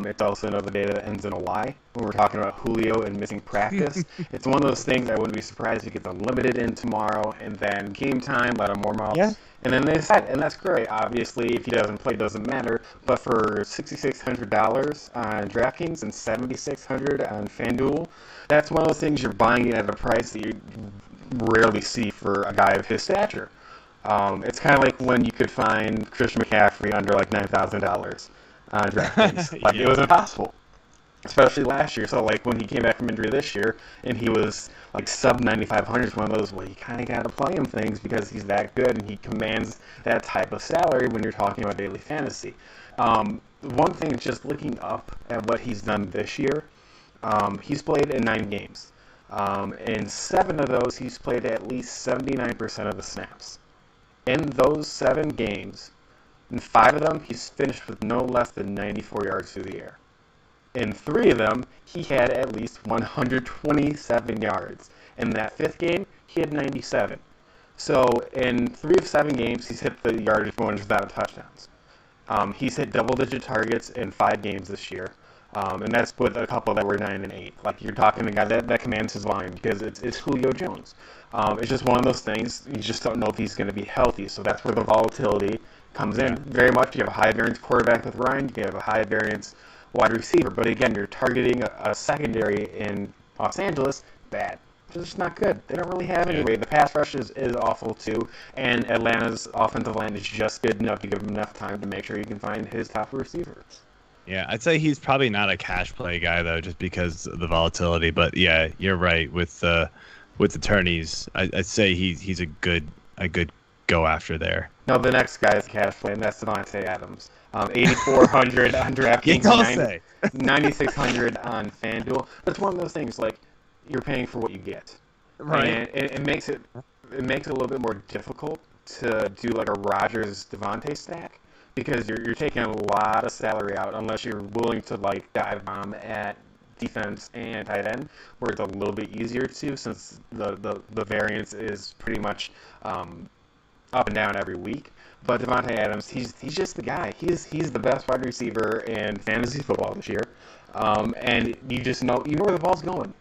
It's also another day that ends in a Y. When we're talking about Julio and missing practice, it's one of those things I wouldn't be surprised if he gets unlimited in tomorrow, and then game time, let him warm up. Yeah. And then they decide, and that's great. Obviously, if he doesn't play, it doesn't matter. But for $6,600 on DraftKings and $7,600 on FanDuel, that's one of those things you're buying it at a price that you rarely see for a guy of his stature. It's kind of like when you could find Christian McCaffrey under like $9,000 on DraftKings. Like it was impossible, especially last year. So like when he came back from injury this year and he was like sub 9,500, is one of those, well, you kind of got to play him things because he's that good and he commands that type of salary when you're talking about daily fantasy. One thing is just looking up at what he's done this year. He's played in 9 games. In 7 of those, he's played at least 79% of the snaps. In those 7 games, in 5 of them, he's finished with no less than 94 yards through the air. In 3 of them, he had at least 127 yards. In that 5th game, he had 97. So in 3 of 7 games, he's hit the yardage bonus without touchdowns. He's hit double-digit targets in 5 games this year. And that's with a couple that were 9 and 8. Like you're talking to a guy that commands his volume because it's Julio Jones. It's just one of those things. You just don't know if he's going to be healthy. So that's where the volatility comes in. Very much, you have a high variance quarterback with Ryan. You have a high variance wide receiver. But again, you're targeting a secondary in Los Angeles. Bad. It's just not good. They don't really have anybody. The pass rush is awful too. And Atlanta's offensive line is just good enough to give him enough time to make sure he can find his top receivers. Yeah, I'd say he's probably not a cash play guy though, just because of the volatility. But yeah, you're right with the tourneys. I'd say he's a good go after there. No, the next guy is cash play, and that's Devontae Adams. 8,400 on DraftKings, 9,600 on FanDuel. But it's one of those things like you're paying for what you get, right? And it makes it a little bit more difficult to do like a Rodgers Devontae stack. Because you're taking a lot of salary out unless you're willing to like dive bomb at defense and tight end, where it's a little bit easier to since the variance is pretty much up and down every week. But Devontae Adams, he's just the guy. He's the best wide receiver in fantasy football this year, and you just know where the ball's going,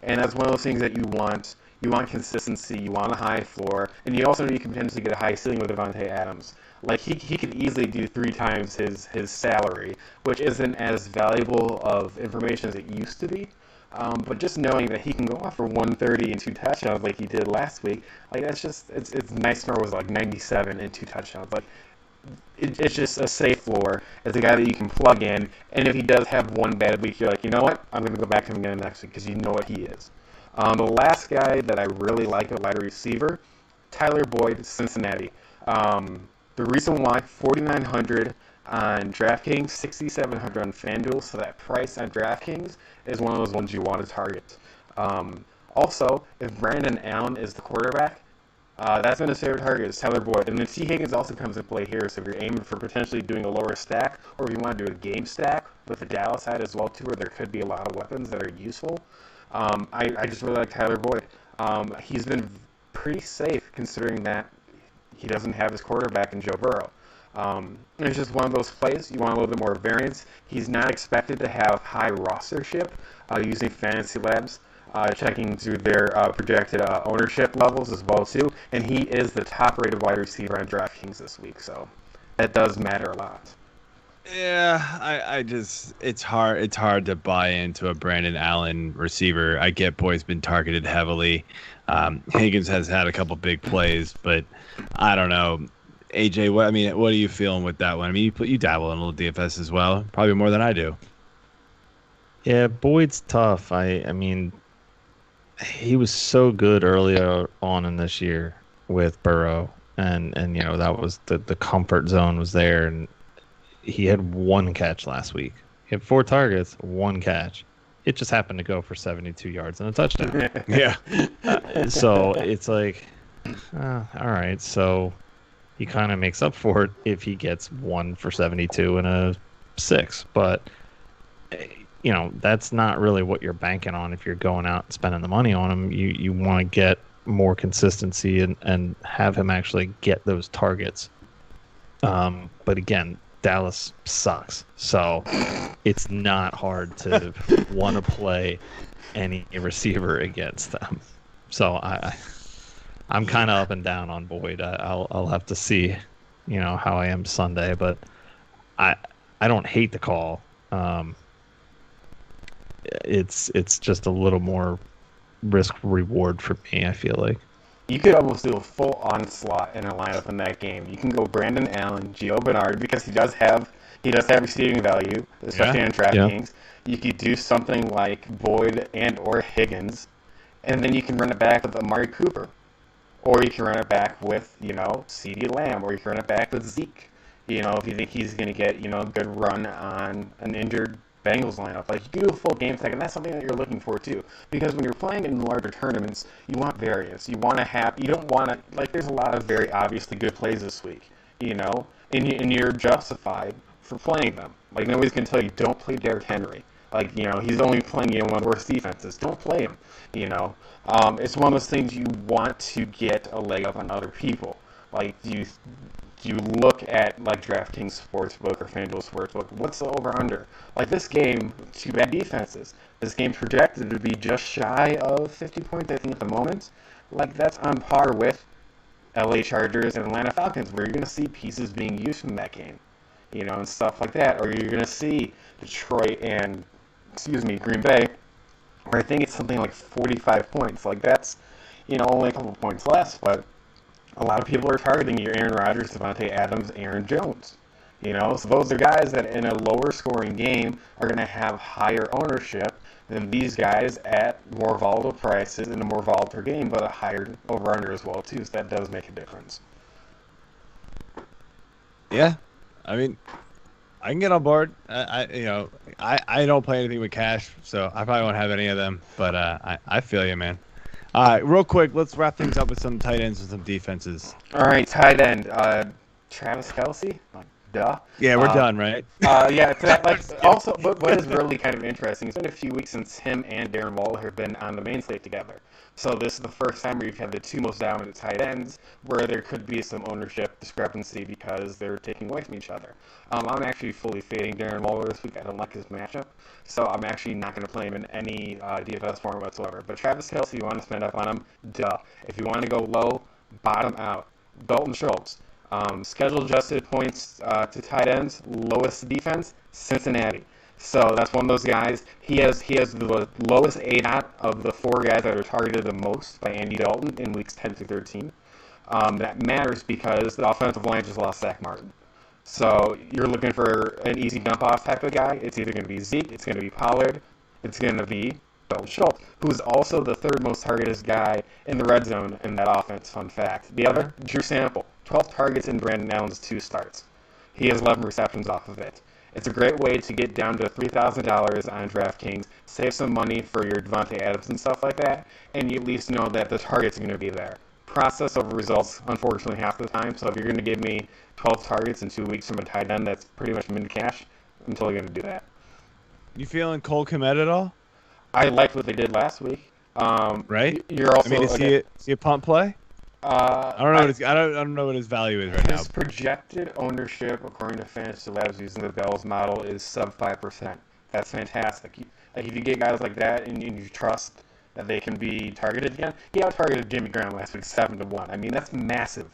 and that's one of those things that you want. You want consistency. You want a high floor, and you also know you can potentially get a high ceiling with Devontae Adams. Like he could easily do 3 times his salary, which isn't as valuable of information as it used to be. But just knowing that he can go off for 130 and 2 touchdowns like he did last week, like that's just it's nice. Number was like 97 and 2 touchdowns. Like it's just a safe floor as a guy that you can plug in. And if he does have one bad week, you're like, you know what, I'm going to go back to him again next week because you know what he is. The last guy that I really like at wide receiver, Tyler Boyd, Cincinnati. The reason why, 4,900 on DraftKings, 6,700 on FanDuel, so that price on DraftKings is one of those ones you want to target. Also, if Brandon Allen is the quarterback, that's been his favorite target is Tyler Boyd. And then T. Higgins also comes into play here, so if you're aiming for potentially doing a lower stack, or if you want to do a game stack with the Dallas side as well too, where there could be a lot of weapons that are useful, I just really like Tyler Boyd. He's been pretty safe considering that he doesn't have his quarterback in Joe Burrow. It's just one of those plays. You want a little bit more variance. He's not expected to have high rostership using Fantasy Labs, checking through their projected ownership levels as well too. And he is the top-rated wide receiver on DraftKings this week, so that does matter a lot. Yeah, I just it's hard to buy into a Brandon Allen receiver. I get Boyd's been targeted heavily. Higgins has had a couple big plays, but I don't know. AJ, what are you feeling with that one? I mean, you dabble in a little DFS as well, probably more than I do. Yeah, Boyd's tough. I mean, he was so good earlier on in this year with Burrow, and that was the comfort zone was there, and he had 1 catch last week. He had 4 targets, 1 catch. It just happened to go for 72 yards and a touchdown. Yeah. So it's like, all right. So he kind of makes up for it if he gets 1 for 72 and a 6. But that's not really what you're banking on if you're going out and spending the money on him. You want to get more consistency and have him actually get those targets. But again, Dallas sucks, so it's not hard to want to play any receiver against them. So I'm kind of up and down on Boyd. I'll have to see, how I am Sunday, but I don't hate the call. It's just a little more risk reward for me, I feel like. You could almost do a full onslaught in a lineup in that game. You can go Brandon Allen, Gio Bernard, because he does have receiving value, especially in DraftKings. Yeah. You could do something like Boyd and or Higgins, and then you can run it back with Amari Cooper. Or you can run it back with, CeeDee Lamb, or you can run it back with Zeke. If you think he's going to get, a good run on an injured Bengals lineup. Like, you can do a full game stack, and that's something that you're looking for, too. Because when you're playing in larger tournaments, you want variance. You don't want to, there's a lot of very obviously good plays this week, and you're justified for playing them. Like, nobody's going to tell you, don't play Derrick Henry. He's only playing, one of the worst defenses. Don't play him, It's one of those things you want to get a leg up on other people. You look at DraftKings Sportsbook or FanDuel Sportsbook, what's the over-under? This game, 2 bad defenses. This game's projected to be just shy of 50 points, I think, at the moment. That's on par with LA Chargers and Atlanta Falcons, where you're going to see pieces being used from that game, and stuff like that. Or you're going to see Detroit and, Green Bay, where I think it's something like 45 points. That's, only a couple points less, but a lot of people are targeting your Aaron Rodgers, Devontae Adams, Aaron Jones. So those are guys that in a lower scoring game are going to have higher ownership than these guys at more volatile prices in a more volatile game, but a higher over-under as well, too. So that does make a difference. Yeah. I mean, I can get on board. I don't play anything with cash, so I probably won't have any of them, but I feel you, man. All right, real quick, let's wrap things up with some tight ends and some defenses. All right, tight end. Travis Kelce? Duh. Yeah, we're done, right? Also, what is really kind of interesting, it's been a few weeks since him and Darren Waller have been on the main slate together. So this is the first time where you've had the 2 most dominant tight ends where there could be some ownership discrepancy because they're taking away from each other. I'm actually fully fading Darren Waller this week. I don't like his matchup. So I'm actually not going to play him in any DFS form whatsoever. But Travis Kelce, you want to spend up on him? Duh. If you want to go low, bottom out. Dalton Schultz. Schedule adjusted points to tight ends, lowest defense, Cincinnati. So that's one of those guys. He has the lowest ADOT of the 4 guys that are targeted the most by Andy Dalton in weeks 10 to 13. That matters because the offensive line just lost Zach Martin. So you're looking for an easy dump-off type of guy. It's either going to be Zeke, it's going to be Pollard, it's going to be Dalton Schultz, who is also the 3rd most targeted guy in the red zone in that offense, fun fact. The other, Drew Sample, 12 targets in Brandon Allen's 2 starts. He has 11 receptions off of it. It's a great way to get down to $3,000 on DraftKings, save some money for your Devontae Adams and stuff like that, and you at least know that the target's going to be there. Process over results, unfortunately, half the time. So if you're going to give me 12 targets in 2 weeks from a tight end, that's pretty much min cash. I'm totally going to do that. You feeling Cole Kmet at all? I liked what they did last week. Right? You're also. Is he a punt play? I don't know what his value is right now. His projected ownership, according to Fantasy Labs using the Bell's model, is sub 5%. That's fantastic. If you get guys like that and you trust that they can be targeted again, he out-targeted Jimmy Graham last week 7-1. I mean, that's massive.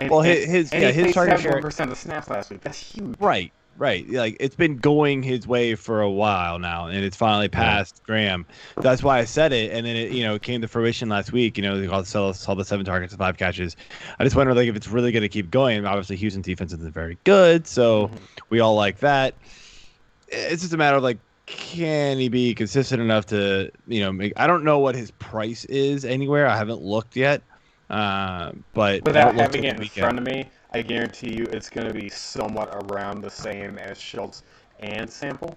And, well, his target share 71% of the snaps last week. That's huge. Right. It's been going his way for a while now, and it's finally passed Graham. That's why I said it, and then it came to fruition last week. They saw the 7 targets and 5 catches. I just wonder if it's really going to keep going. Obviously, Houston defense isn't very good, so we all like that. It's just a matter of can he be consistent enough to make? I don't know what his price is anywhere. I haven't looked yet, but without having it in front of me, I guarantee you it's going to be somewhat around the same as Schultz and Sample.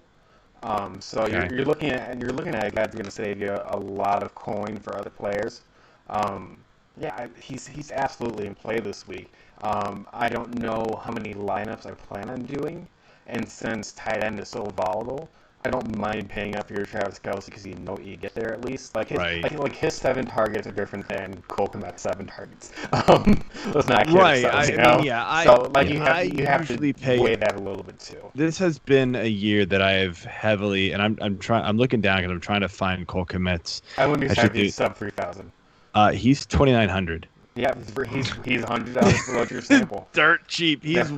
So okay. you're looking at a guy that's going to save you a lot of coin for other players. He's absolutely in play this week. I don't know how many lineups I plan on doing And since tight end is so volatile, I don't mind paying up for your Travis Kelce because you know you get there at least. Like his 7 targets are different than Cole Kmet's 7 targets. Let's not kid ourselves, you know? You have to weigh that a little bit too. This has been a year that I have heavily, and I'm looking down because I'm trying to find Cole Kmet's. I wouldn't be surprised if he's sub 3,000. He's 2,900. Yeah, he's $100 below your sample. Dirt cheap. He's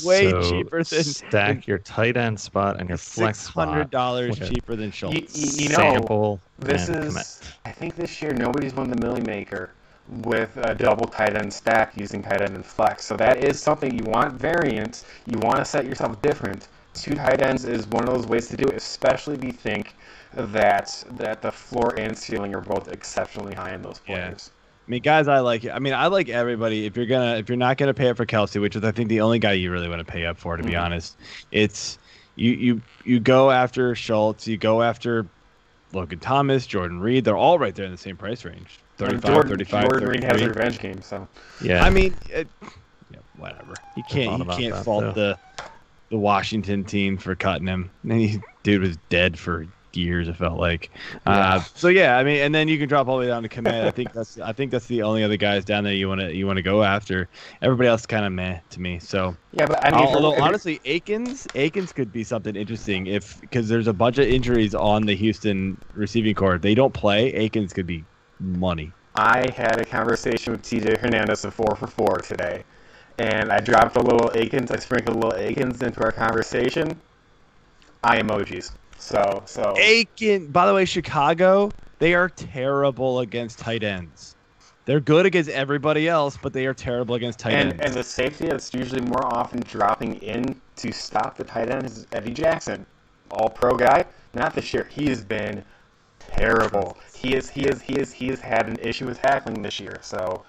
way cheaper than stack your tight end spot and your flex spot. $600 cheaper than Schultz. You know, sample. This is. Kmet. I think this year nobody's won the Millie Maker with a double tight end stack using tight end and flex. So that is something you want variance. You want to set yourself different. 2 tight ends is one of those ways to do it, especially if you think that the floor and ceiling are both exceptionally high in those players. Yeah. I mean, guys, I like everybody. If you're not gonna pay up for Kelce, which is I think the only guy you really want to pay up for, to be honest, it's you go after Schultz, you go after Logan Thomas, Jordan Reed. They're all right there in the same price range, 35, 35. Jordan Reed has a revenge game, so yeah. I mean, whatever. You can't fault the Washington team for cutting him. Dude was dead for years, it felt like. So yeah, I mean, and then you can drop all the way down to Kmet. I think that's the only other guys down there you want to go after. Everybody else kind of meh to me. So yeah, but I mean, honestly, Akins could be something interesting because there's a bunch of injuries on the Houston receiving corps. If they don't play, Akins could be money. I had a conversation with TJ Hernandez of 4 for 4 today, and I dropped a little Akins. I sprinkled a little Akins into our conversation. Eye emojis. So Aiken, by the way, Chicago, they are terrible against tight ends. They're good against everybody else, but they are terrible against tight ends. And the safety that's usually more often dropping in to stop the tight end is Eddie Jackson, all-pro guy. Not this year. He has been terrible. He has had an issue with tackling this year. So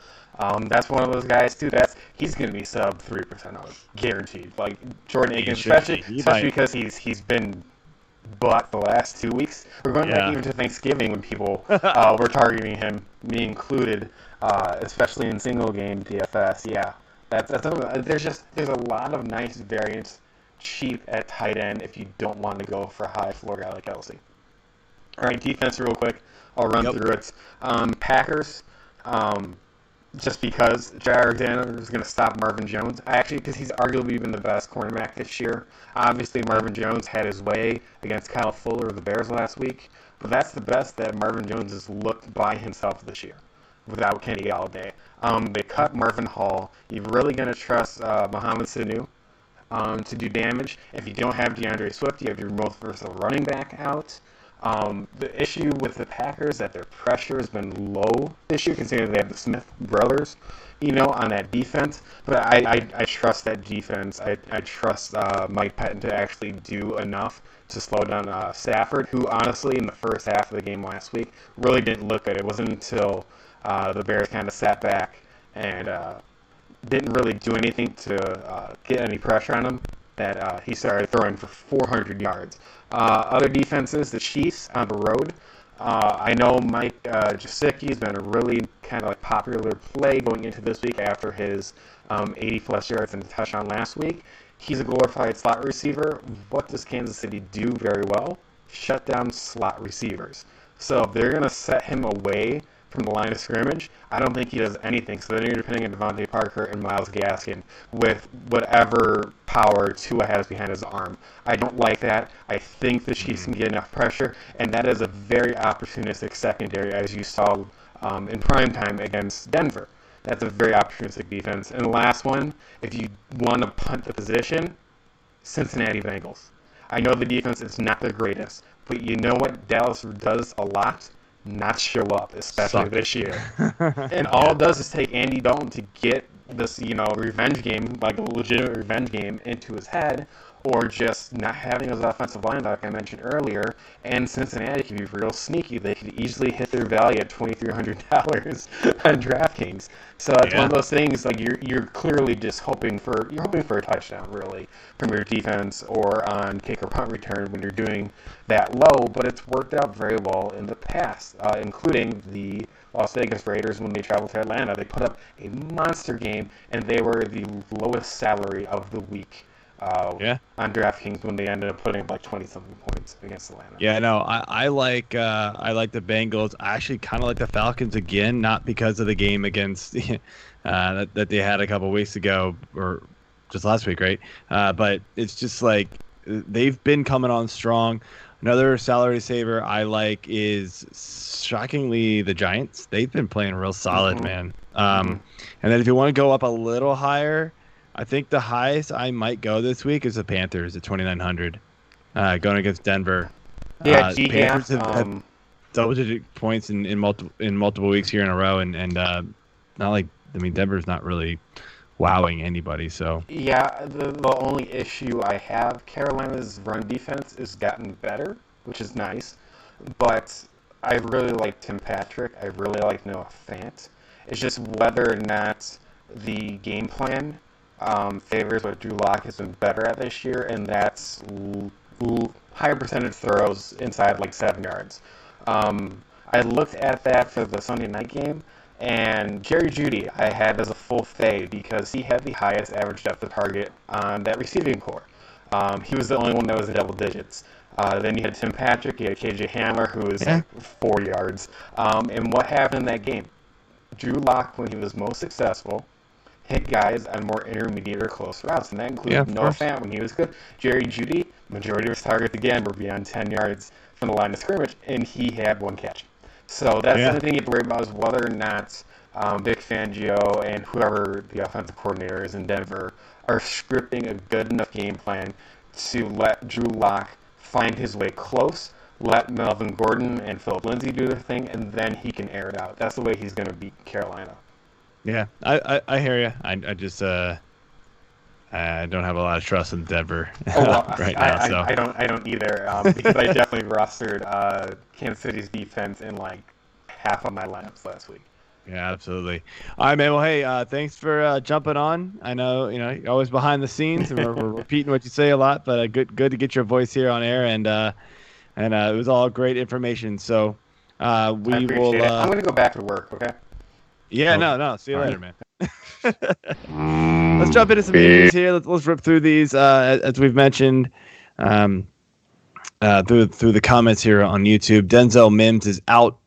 that's one of those guys too. He's going to be sub 3% of guaranteed. Like Jordan Akins, especially because he's been but the last 2 weeks, we're going back even to Thanksgiving when people were targeting him, me included, especially in single game DFS. Yeah, there's a lot of nice variants cheap at tight end if you don't want to go for a high floor guy like Kelce. All right, defense real quick. I'll run through it. Packers. Just because Jair Alexander is going to stop Marvin Jones. Because he's arguably been the best cornerback this year. Obviously, Marvin Jones had his way against Kyle Fuller of the Bears last week. But that's the best that Marvin Jones has looked by himself this year without Kenny Galladay. They cut Marvin Hall. You're really going to trust Mohamed Sanu to do damage. If you don't have DeAndre Swift, you have your most versatile running back out. The issue with the Packers is that their pressure has been low this year, considering they have the Smith brothers, on that defense. But I trust that defense. I trust Mike Pettin to actually do enough to slow down Stafford, who honestly in the first half of the game last week really didn't look good. It wasn't until the Bears kind of sat back and didn't really do anything to get any pressure on him that he started throwing for 400 yards. Other defenses, the Chiefs on the road. I know Mike Gesicki has been a really kind of like popular play going into this week after his 80-plus yards and a touchdown last week. He's a glorified slot receiver. What does Kansas City do very well? Shut down slot receivers. So if they're going to set him away from the line of scrimmage, I don't think he does anything. So then you're depending on Devontae Parker and Myles Gaskin with whatever power Tua has behind his arm. I don't like that. I think the Chiefs can get enough pressure, and that is a very opportunistic secondary, as you saw in primetime against Denver. That's a very opportunistic defense. And the last one, if you want to punt the position, Cincinnati Bengals. I know the defense is not the greatest, but you know what Dallas does a lot? Not show up, especially this year. And all it does is take Andy Dalton to get this, revenge game, like a legitimate revenge game, into his head, or just not having his offensive line, like I mentioned earlier. And Cincinnati can be real sneaky. They could easily hit their value at $2,300 on DraftKings. So it's one of those things, like you're clearly just hoping for a touchdown, really, from your defense or on kick or punt return when you're doing that low. But it's worked out very well in the past, including the Las Vegas Raiders when they traveled to Atlanta. They put up a monster game, and they were the lowest salary of the week on DraftKings when they ended up putting up like 20-something points against Atlanta. Yeah, no, I like the Bengals. I actually kind of like the Falcons again, not because of the game against that they had a couple weeks ago or just last week, right? But it's just like they've been coming on strong. Another salary saver I like is shockingly the Giants. They've been playing real solid, man. And then if you want to go up a little higher, I think the highest I might go this week is the Panthers at 2,900, going against Denver. Yeah, Panthers have double-digit points in multiple weeks here in a row, and not like Denver's not really wowing anybody. So yeah, the only issue I have, Carolina's run defense has gotten better, which is nice, but I really like Tim Patrick. I really like Noah Fant. It's just whether or not the game plan favors what Drew Lock has been better at this year, and that's higher percentage throws inside like 7 yards. I looked at that for the Sunday night game, and Jerry Jeudy I had as a full fade because he had the highest average depth of target on that receiving core. He was the only one that was in double digits. Then you had Tim Patrick, you had KJ Hamler, who was like 4 yards. And what happened in that game? Drew Lock, when he was most successful, hit guys on more intermediate or close routes, and that included Noah Fant when he was good. Jerry Jeudy, majority of his targets again were beyond 10 yards from the line of scrimmage, and he had 1 catch. So that's the only thing you have to worry about is whether or not Vic Fangio and whoever the offensive coordinator is in Denver are scripting a good enough game plan to let Drew Lock find his way close, let Melvin Gordon and Philip Lindsay do their thing, and then he can air it out. That's the way he's going to beat Carolina. Yeah, I hear you. I just I don't have a lot of trust in Denver right now. So I don't either because I definitely rostered Kansas City's defense in like half of my lineups last week. Yeah, absolutely. All right, man. Well, hey, thanks for jumping on. I know you're always behind the scenes, and we're repeating what you say a lot, but good to get your voice here on air, and it was all great information. So we will. I'm going to go back to work. Okay. Yeah, no. See you later, man. Let's jump into some news here. Let's rip through these as we've mentioned through the comments here on YouTube. Denzel Mims is out.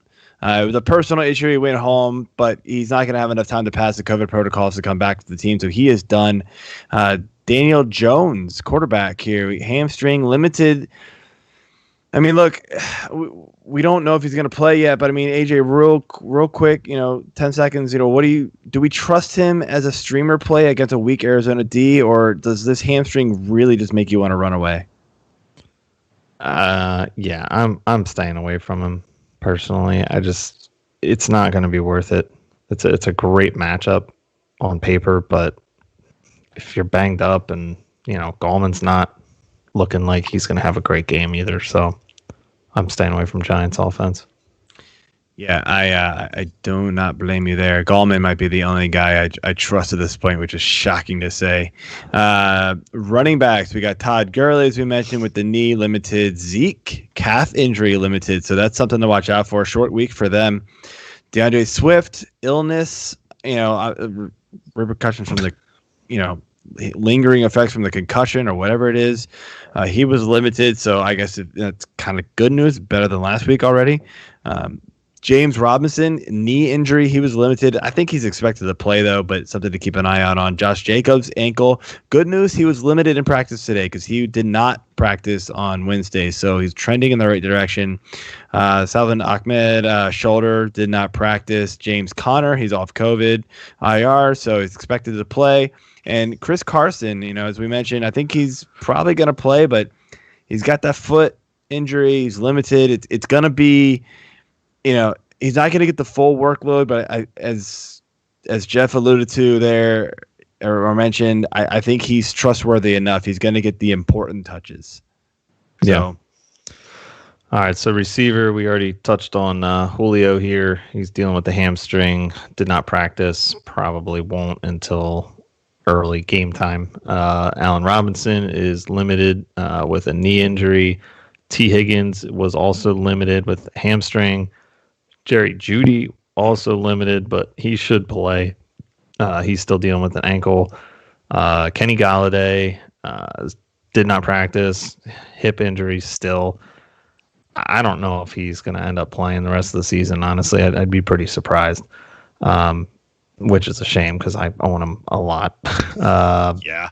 It was a personal issue. He went home, but he's not going to have enough time to pass the COVID protocols to come back to the team, so he is done. Daniel Jones, quarterback here, hamstring limited. I mean, look, we don't know if he's going to play yet, but I mean, AJ, real quick, 10 seconds, do we trust him as a streamer play against a weak Arizona D, or does this hamstring really just make you want to run away? Yeah, I'm staying away from him personally. It's not going to be worth it. It's a great matchup on paper, but if you're banged up and, Gallman's not looking like he's going to have a great game either, so I'm staying away from Giants offense. Yeah, I do not blame you there. Gallman might be the only guy I trust at this point, which is shocking to say. Running backs, we got Todd Gurley, as we mentioned, with the knee limited. Zeke, calf injury limited, so that's something to watch out for. Short week for them. DeAndre Swift, illness, repercussions from the, lingering effects from the concussion or whatever it is. He was limited, so I guess that's kind of good news, better than last week already. James Robinson, knee injury, he was limited. I think he's expected to play, though, but something to keep an eye out on. Josh Jacobs, ankle. Good news, he was limited in practice today because he did not practice on Wednesday, so he's trending in the right direction. Salvin Ahmed, shoulder, did not practice. James Conner, he's off COVID, IR, so he's expected to play. And Chris Carson, as we mentioned, I think he's probably going to play, but he's got that foot injury. He's limited. It's going to be, he's not going to get the full workload, but as Jeff alluded to there or mentioned, I think he's trustworthy enough. He's going to get the important touches. Yeah. All right, so receiver, we already touched on Julio here. He's dealing with the hamstring, did not practice, probably won't until early game time. Allen Robinson is limited with a knee injury. T. Higgins was also limited with hamstring. Jerry Jeudy also limited, but he should play. He's still dealing with an ankle. Kenny Galladay Did not practice, hip injury still. I don't know if he's going to end up playing the rest of the season. Honestly, I'd be pretty surprised, which is a shame because I own him a lot. Yeah.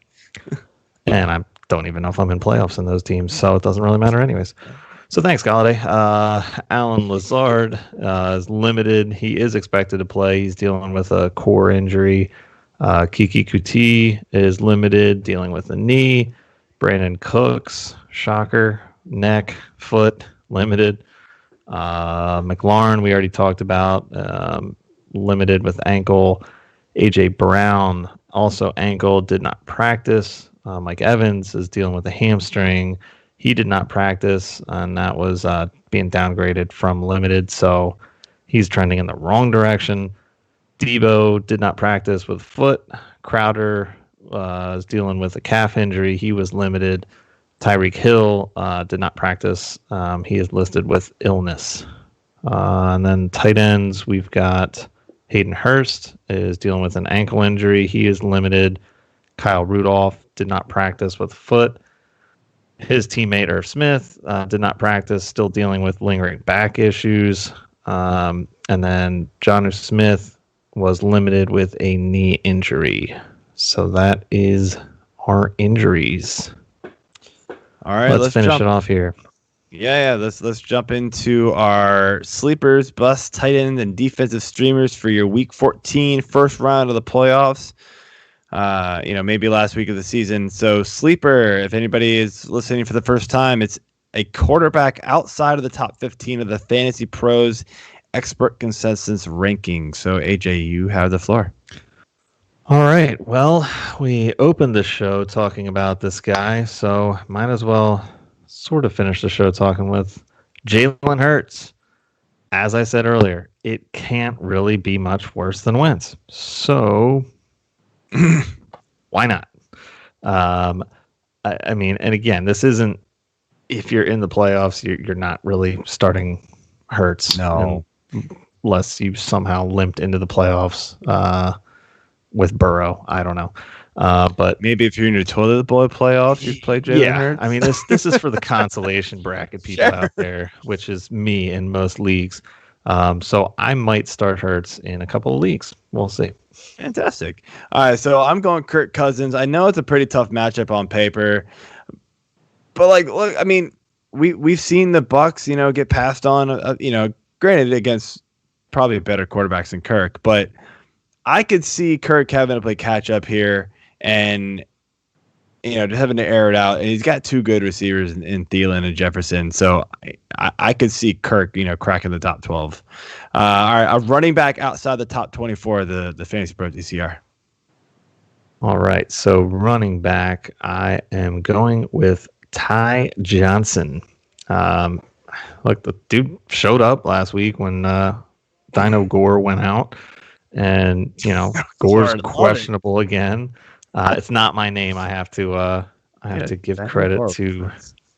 And I don't even know if I'm in playoffs in those teams, so it doesn't really matter anyways. So thanks, Galladay. Alan Lazard is limited. He is expected to play. He's dealing with a core injury. Kiki Kuti is limited, dealing with a knee. Brandon Cooks, shocker, neck, foot, limited. McLaurin, we already talked about, limited with ankle. AJ Brown, also ankle, did not practice. Mike Evans is dealing with a hamstring. He did not practice, and that was being downgraded from limited, so he's trending in the wrong direction. Debo did not practice with foot. Crowder is dealing with a calf injury. He was limited. Tyreek Hill did not practice. He is listed with illness. And then tight ends, we've got Hayden Hurst is dealing with an ankle injury. He is limited. Kyle Rudolph did not practice with foot. His teammate Irv Smith did not practice, still dealing with lingering back issues. And then Jonnu Smith was limited with a knee injury. So that is our injuries. All right, let's finish it off here. Yeah. Let's jump into our sleepers, bust, tight end, and defensive streamers for your Week 14 first round of the playoffs. Maybe last week of the season. So sleeper, if anybody is listening for the first time, it's a quarterback outside of the top 15 of the Fantasy Pros expert consensus ranking. So AJ, you have the floor. All right. Well, we opened the show talking about this guy, so might as well sort of finish the show talking with Jalen Hurts. As I said earlier, it can't really be much worse than Wentz. So why not? I mean, and again, this isn't, if you're in the playoffs, you're not really starting Hurts. No. Unless you somehow limped into the playoffs with Burrow. I don't know. But maybe if you're in your toilet bowl playoffs, you play Jalen Hurts. I mean, this is for the consolation bracket people out there, which is me in most leagues. So I might start Hurts in a couple of leagues. We'll see. Fantastic. All right, so I'm going Kirk Cousins. I know it's a pretty tough matchup on paper, but look, I mean, we've seen the Bucs, get passed on. Granted, against probably better quarterbacks than Kirk, but I could see Kirk having to play catch up here and just having to air it out. And he's got two good receivers in Thielen and Jefferson, so I could see Kirk, cracking the top 12. All right, a running back outside the top 24 of the Fantasy Pro DCR. All right, so running back, I am going with Ty Johnson. Look, the dude showed up last week when Dino Gore went out, and Gore's questionable again. It's not my name. I have to give credit to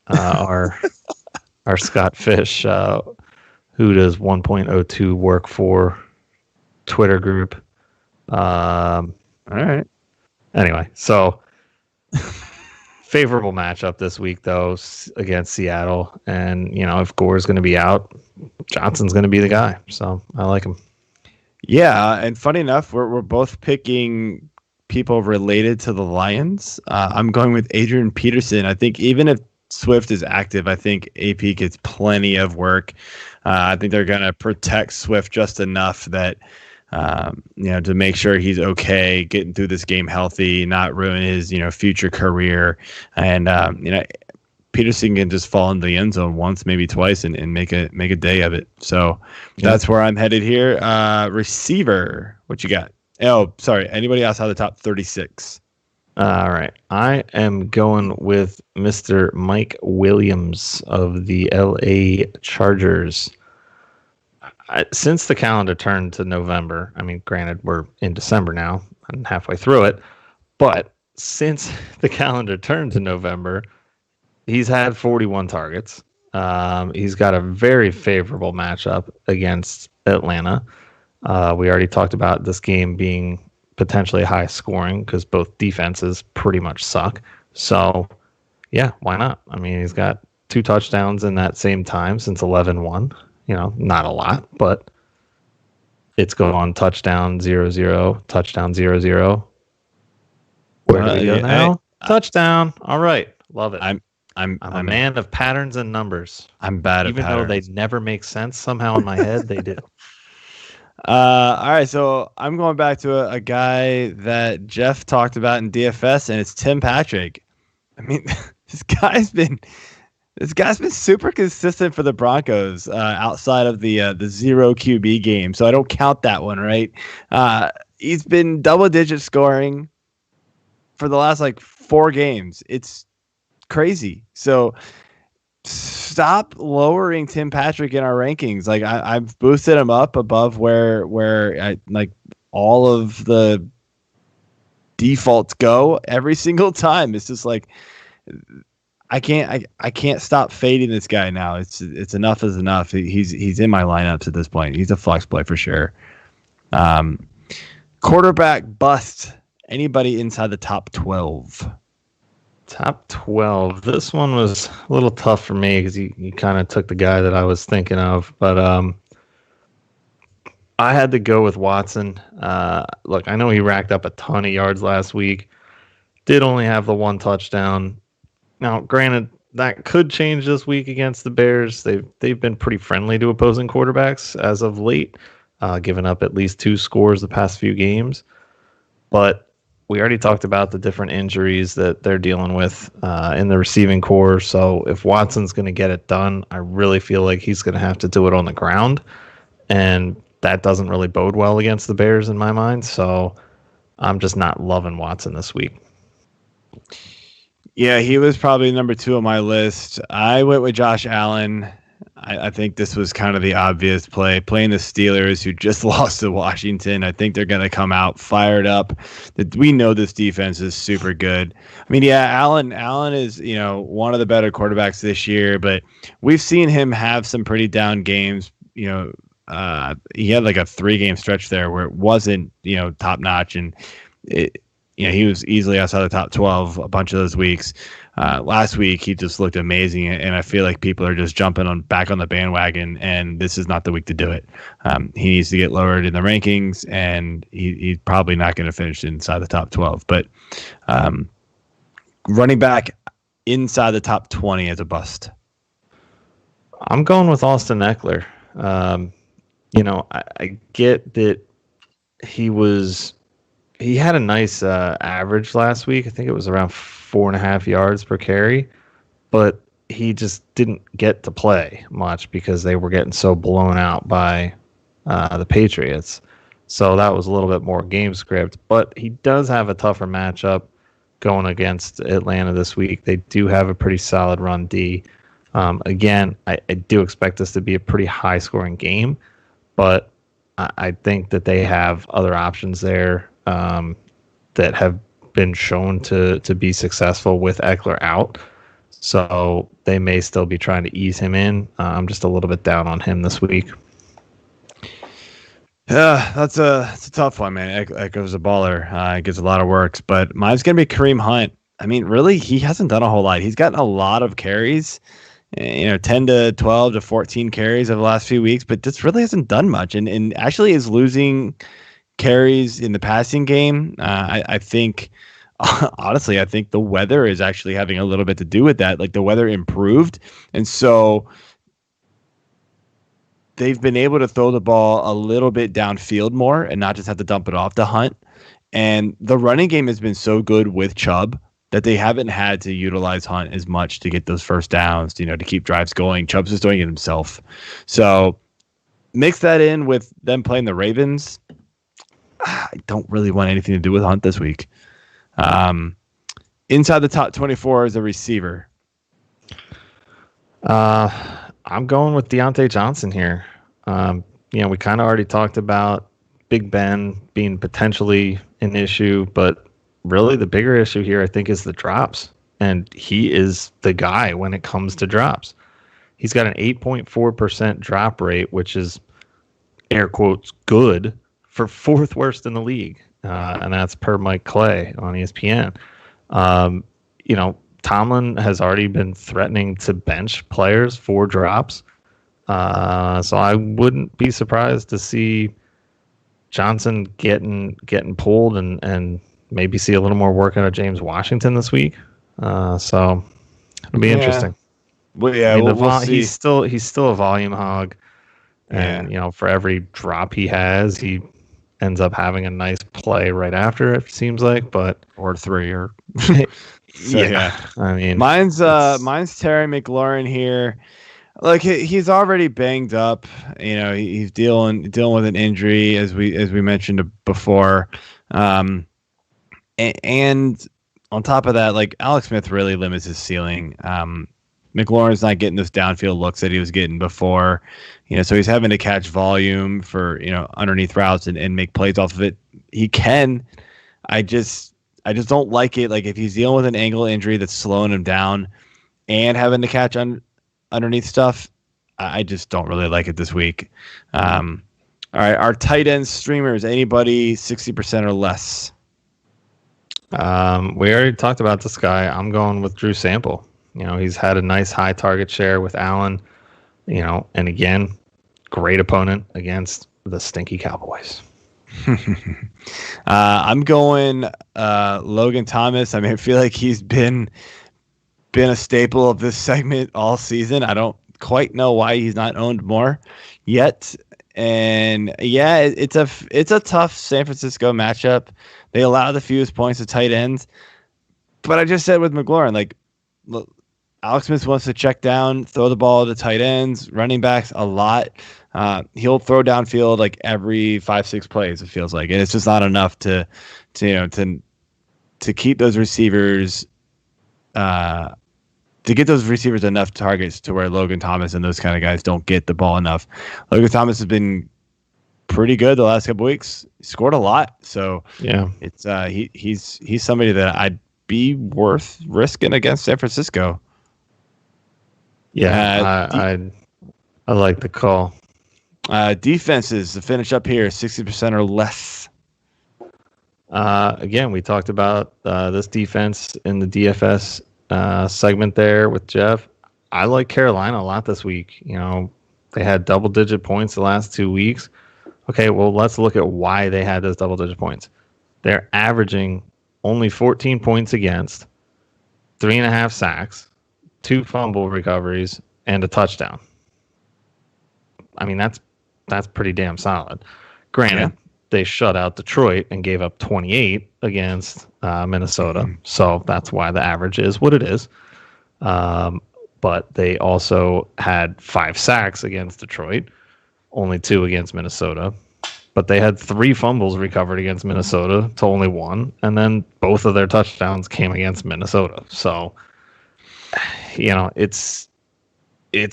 our Scott Fish, who does 1.02 work for Twitter group. All right. Anyway, so favorable matchup this week though against Seattle, and if Gore's going to be out, Johnson's going to be the guy. So I like him. Yeah, and funny enough, we're both picking people related to the Lions. I'm going with Adrian Peterson. I think even if Swift is active, I think AP gets plenty of work. I think they're going to protect Swift just enough that, to make sure he's okay, getting through this game healthy, not ruin his, future career. And, Peterson can just fall into the end zone once, maybe twice, and make a day of it. So that's where I'm headed here. Receiver, what you got? Oh, sorry. Anybody outside the top 36? All right. I am going with Mr. Mike Williams of the LA Chargers. Since the calendar turned to November, I mean, granted, we're in December now and halfway through it, but since the calendar turned to November, he's had 41 targets. He's got a very favorable matchup against Atlanta. We already talked about this game being potentially high scoring because both defenses pretty much suck. So, yeah, why not? I mean, he's got 2 touchdowns in that same time since 11-1. Not a lot, but it's going touchdown 0-0, touchdown 0-0. Where do we go now? Touchdown. All right. Love it. I'm a man of patterns and numbers. I'm bad at patterns. Even though they never make sense, somehow in my head they do. All right, so I'm going back to a guy that Jeff talked about in DFS, and it's Tim Patrick. I mean, this guy's been super consistent for the Broncos outside of the 0 QB game, so I don't count that one, right? He's been double-digit scoring for the last 4 games. It's crazy. So stop lowering Tim Patrick in our rankings. I've boosted him up above where I all of the defaults go every single time. It's just I can't stop fading this guy now. It's enough is enough. He's in my lineups at this point. He's a flex play for sure. Quarterback bust. Anybody inside the top 12? Top 12. This one was a little tough for me because you kind of took the guy that I was thinking of. But I had to go with Watson. Look, I know he racked up a ton of yards last week. Did only have the 1 touchdown. Now, granted, that could change this week against the Bears. They've been pretty friendly to opposing quarterbacks as of late, giving up at least 2 scores the past few games. But we already talked about the different injuries that they're dealing with in the receiving core. So if Watson's going to get it done, I really feel like he's going to have to do it on the ground. And that doesn't really bode well against the Bears in my mind. So I'm just not loving Watson this week. Yeah, he was probably number 2 on my list. I went with Josh Allen. I think this was kind of the obvious play. Playing the Steelers, who just lost to Washington. I think they're going to come out fired up. We know this defense is super good. I mean, yeah, Allen is, one of the better quarterbacks this year, but we've seen him have some pretty down games. He had a 3-game stretch there where it wasn't, top notch, and he was easily outside the top 12 a bunch of those weeks. Last week, he just looked amazing, and I feel like people are just jumping back on the bandwagon, and this is not the week to do it. He needs to get lowered in the rankings, and he's probably not going to finish inside the top 12. But running back inside the top 20 as a bust. I'm going with Austin Eckler. I get that he had a nice average last week. I think it was around 4.5 yards per carry, but he just didn't get to play much because they were getting so blown out by the Patriots. So that was a little bit more game script, but he does have a tougher matchup going against Atlanta this week. They do have a pretty solid run D. Again, I do expect this to be a pretty high scoring game, but I think that they have other options there that have been shown to be successful with Eckler out. So they may still be trying to ease him in. I'm just a little bit down on him this week. Yeah, it's a tough one, man. Eckler's a baller. He gets a lot of works, but mine's going to be Kareem Hunt. I mean, really, he hasn't done a whole lot. He's gotten a lot of carries, 10 to 12 to 14 carries over the last few weeks, but this really hasn't done much, and actually is losing carries in the passing game. I think, honestly, I think the weather is actually having a little bit to do with that. Like, the weather improved, and so they've been able to throw the ball a little bit downfield more and not just have to dump it off to Hunt. And the running game has been so good with Chubb that they haven't had to utilize Hunt as much to get those first downs, to keep drives going. Chubb's just doing it himself. So mix that in with them playing the Ravens. I don't really want anything to do with Hunt this week. Inside the top 24 as a receiver. I'm going with Deontay Johnson here. We kind of already talked about Big Ben being potentially an issue, but really the bigger issue here, I think, is the drops. And he is the guy when it comes to drops. He's got an 8.4% drop rate, which is, air quotes, good for 4th worst in the league. And that's per Mike Clay on ESPN. Tomlin has already been threatening to bench players for drops. So I wouldn't be surprised to see Johnson getting pulled and maybe see a little more work out of James Washington this week. So it'll be interesting. Well, yeah, we'll see. He's still a volume hog, and for every drop he has, he ends up having a nice play right after. It seems like, or 3 or so, yeah. I mean, mine's Terry McLaurin here. Like he's already banged up. He's dealing with an injury as we mentioned before. And on top of that, like Alex Smith really limits his ceiling. McLaurin's not getting those downfield looks that he was getting before. So he's having to catch volume for underneath routes and make plays off of it. He can. I just don't like it. Like if he's dealing with an ankle injury that's slowing him down and having to catch underneath stuff, I just don't really like it this week. All right, our tight end streamers, anybody 60% or less? We already talked about this guy. I'm going with Drew Sample. He's had a nice high target share with Allen, and again, great opponent against the stinky Cowboys. I'm going Logan Thomas. I mean, I feel like he's been a staple of this segment all season. I don't quite know why he's not owned more yet. And yeah, it's a tough San Francisco matchup. They allow the fewest points to tight ends. But I just said with McLaurin, like, look, Alex Smith wants to check down, throw the ball to tight ends, running backs a lot. He'll throw downfield like every 5-6 plays, it feels like. And it's just not enough to keep those receivers to get those receivers enough targets to where Logan Thomas and those kind of guys don't get the ball enough. Logan Thomas has been pretty good the last couple weeks. He scored a lot, so yeah, it's he's somebody that I'd be worth risking against San Francisco. Yeah, I like the call. Defenses to finish up here, 60% or less. Again, we talked about this defense in the DFS segment there with Jeff. I like Carolina a lot this week. They had double-digit points the last 2 weeks. Okay, well, let's look at why they had those double-digit points. They're averaging only 14 points against, 3.5 sacks, 2 fumble recoveries, and a touchdown. I mean, that's pretty damn solid. Granted, they shut out Detroit and gave up 28 against Minnesota, so that's why the average is what it is. But they also had 5 sacks against Detroit, only 2 against Minnesota. But they had 3 fumbles recovered against Minnesota to only 1, and then both of their touchdowns came against Minnesota. So, it's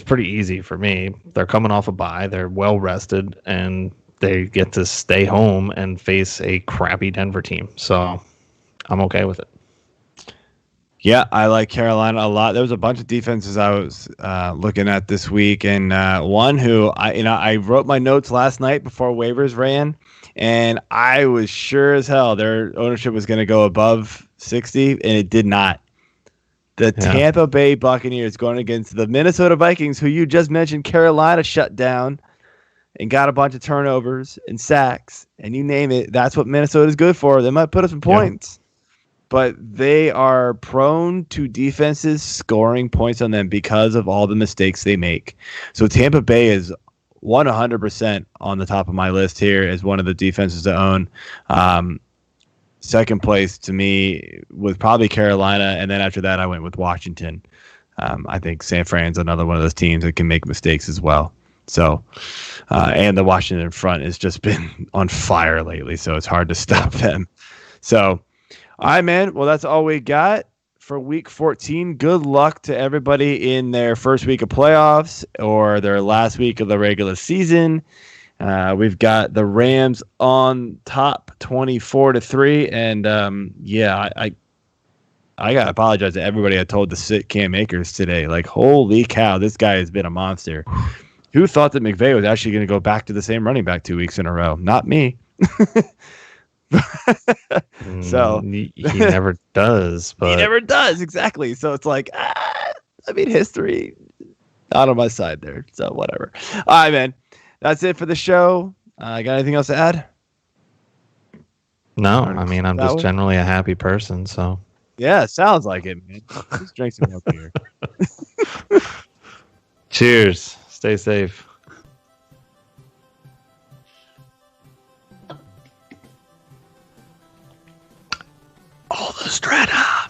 pretty easy for me. They're coming off a bye. They're well rested, and they get to stay home and face a crappy Denver team. So I'm okay with it. Yeah, I like Carolina a lot. There was a bunch of defenses I was looking at this week, and one who I wrote my notes last night before waivers ran, and I was sure as hell their ownership was going to go above 60, and it did not. The Tampa Bay Buccaneers going against the Minnesota Vikings, who you just mentioned, Carolina shut down and got a bunch of turnovers and sacks, and you name it. That's what Minnesota's good for. They might put up some points. But they are prone to defenses scoring points on them because of all the mistakes they make. So Tampa Bay is 100% on the top of my list here as one of the defenses to own. Second place to me was probably Carolina, and then after that I went with Washington. I think San Fran's another one of those teams that can make mistakes as well. So, and the Washington front has just been on fire lately, so it's hard to stop them. So, all right, man. Well, that's all we got for week 14. Good luck to everybody in their first week of playoffs or their last week of the regular season. We've got the Rams on top 24-3. And I got to apologize to everybody I told to sit Cam Akers today. Like, holy cow, this guy has been a monster. Who thought that McVay was actually going to go back to the same running back 2 weeks in a row? Not me. So he never does, but he never does, exactly. So it's like, history not on my side there. So whatever. All right, man. That's it for the show. Got anything else to add? No, I mean, I'm just way? generally a happy person, so. Yeah, sounds like it, man. Just drink some more beer. Cheers. Stay safe. All the strata.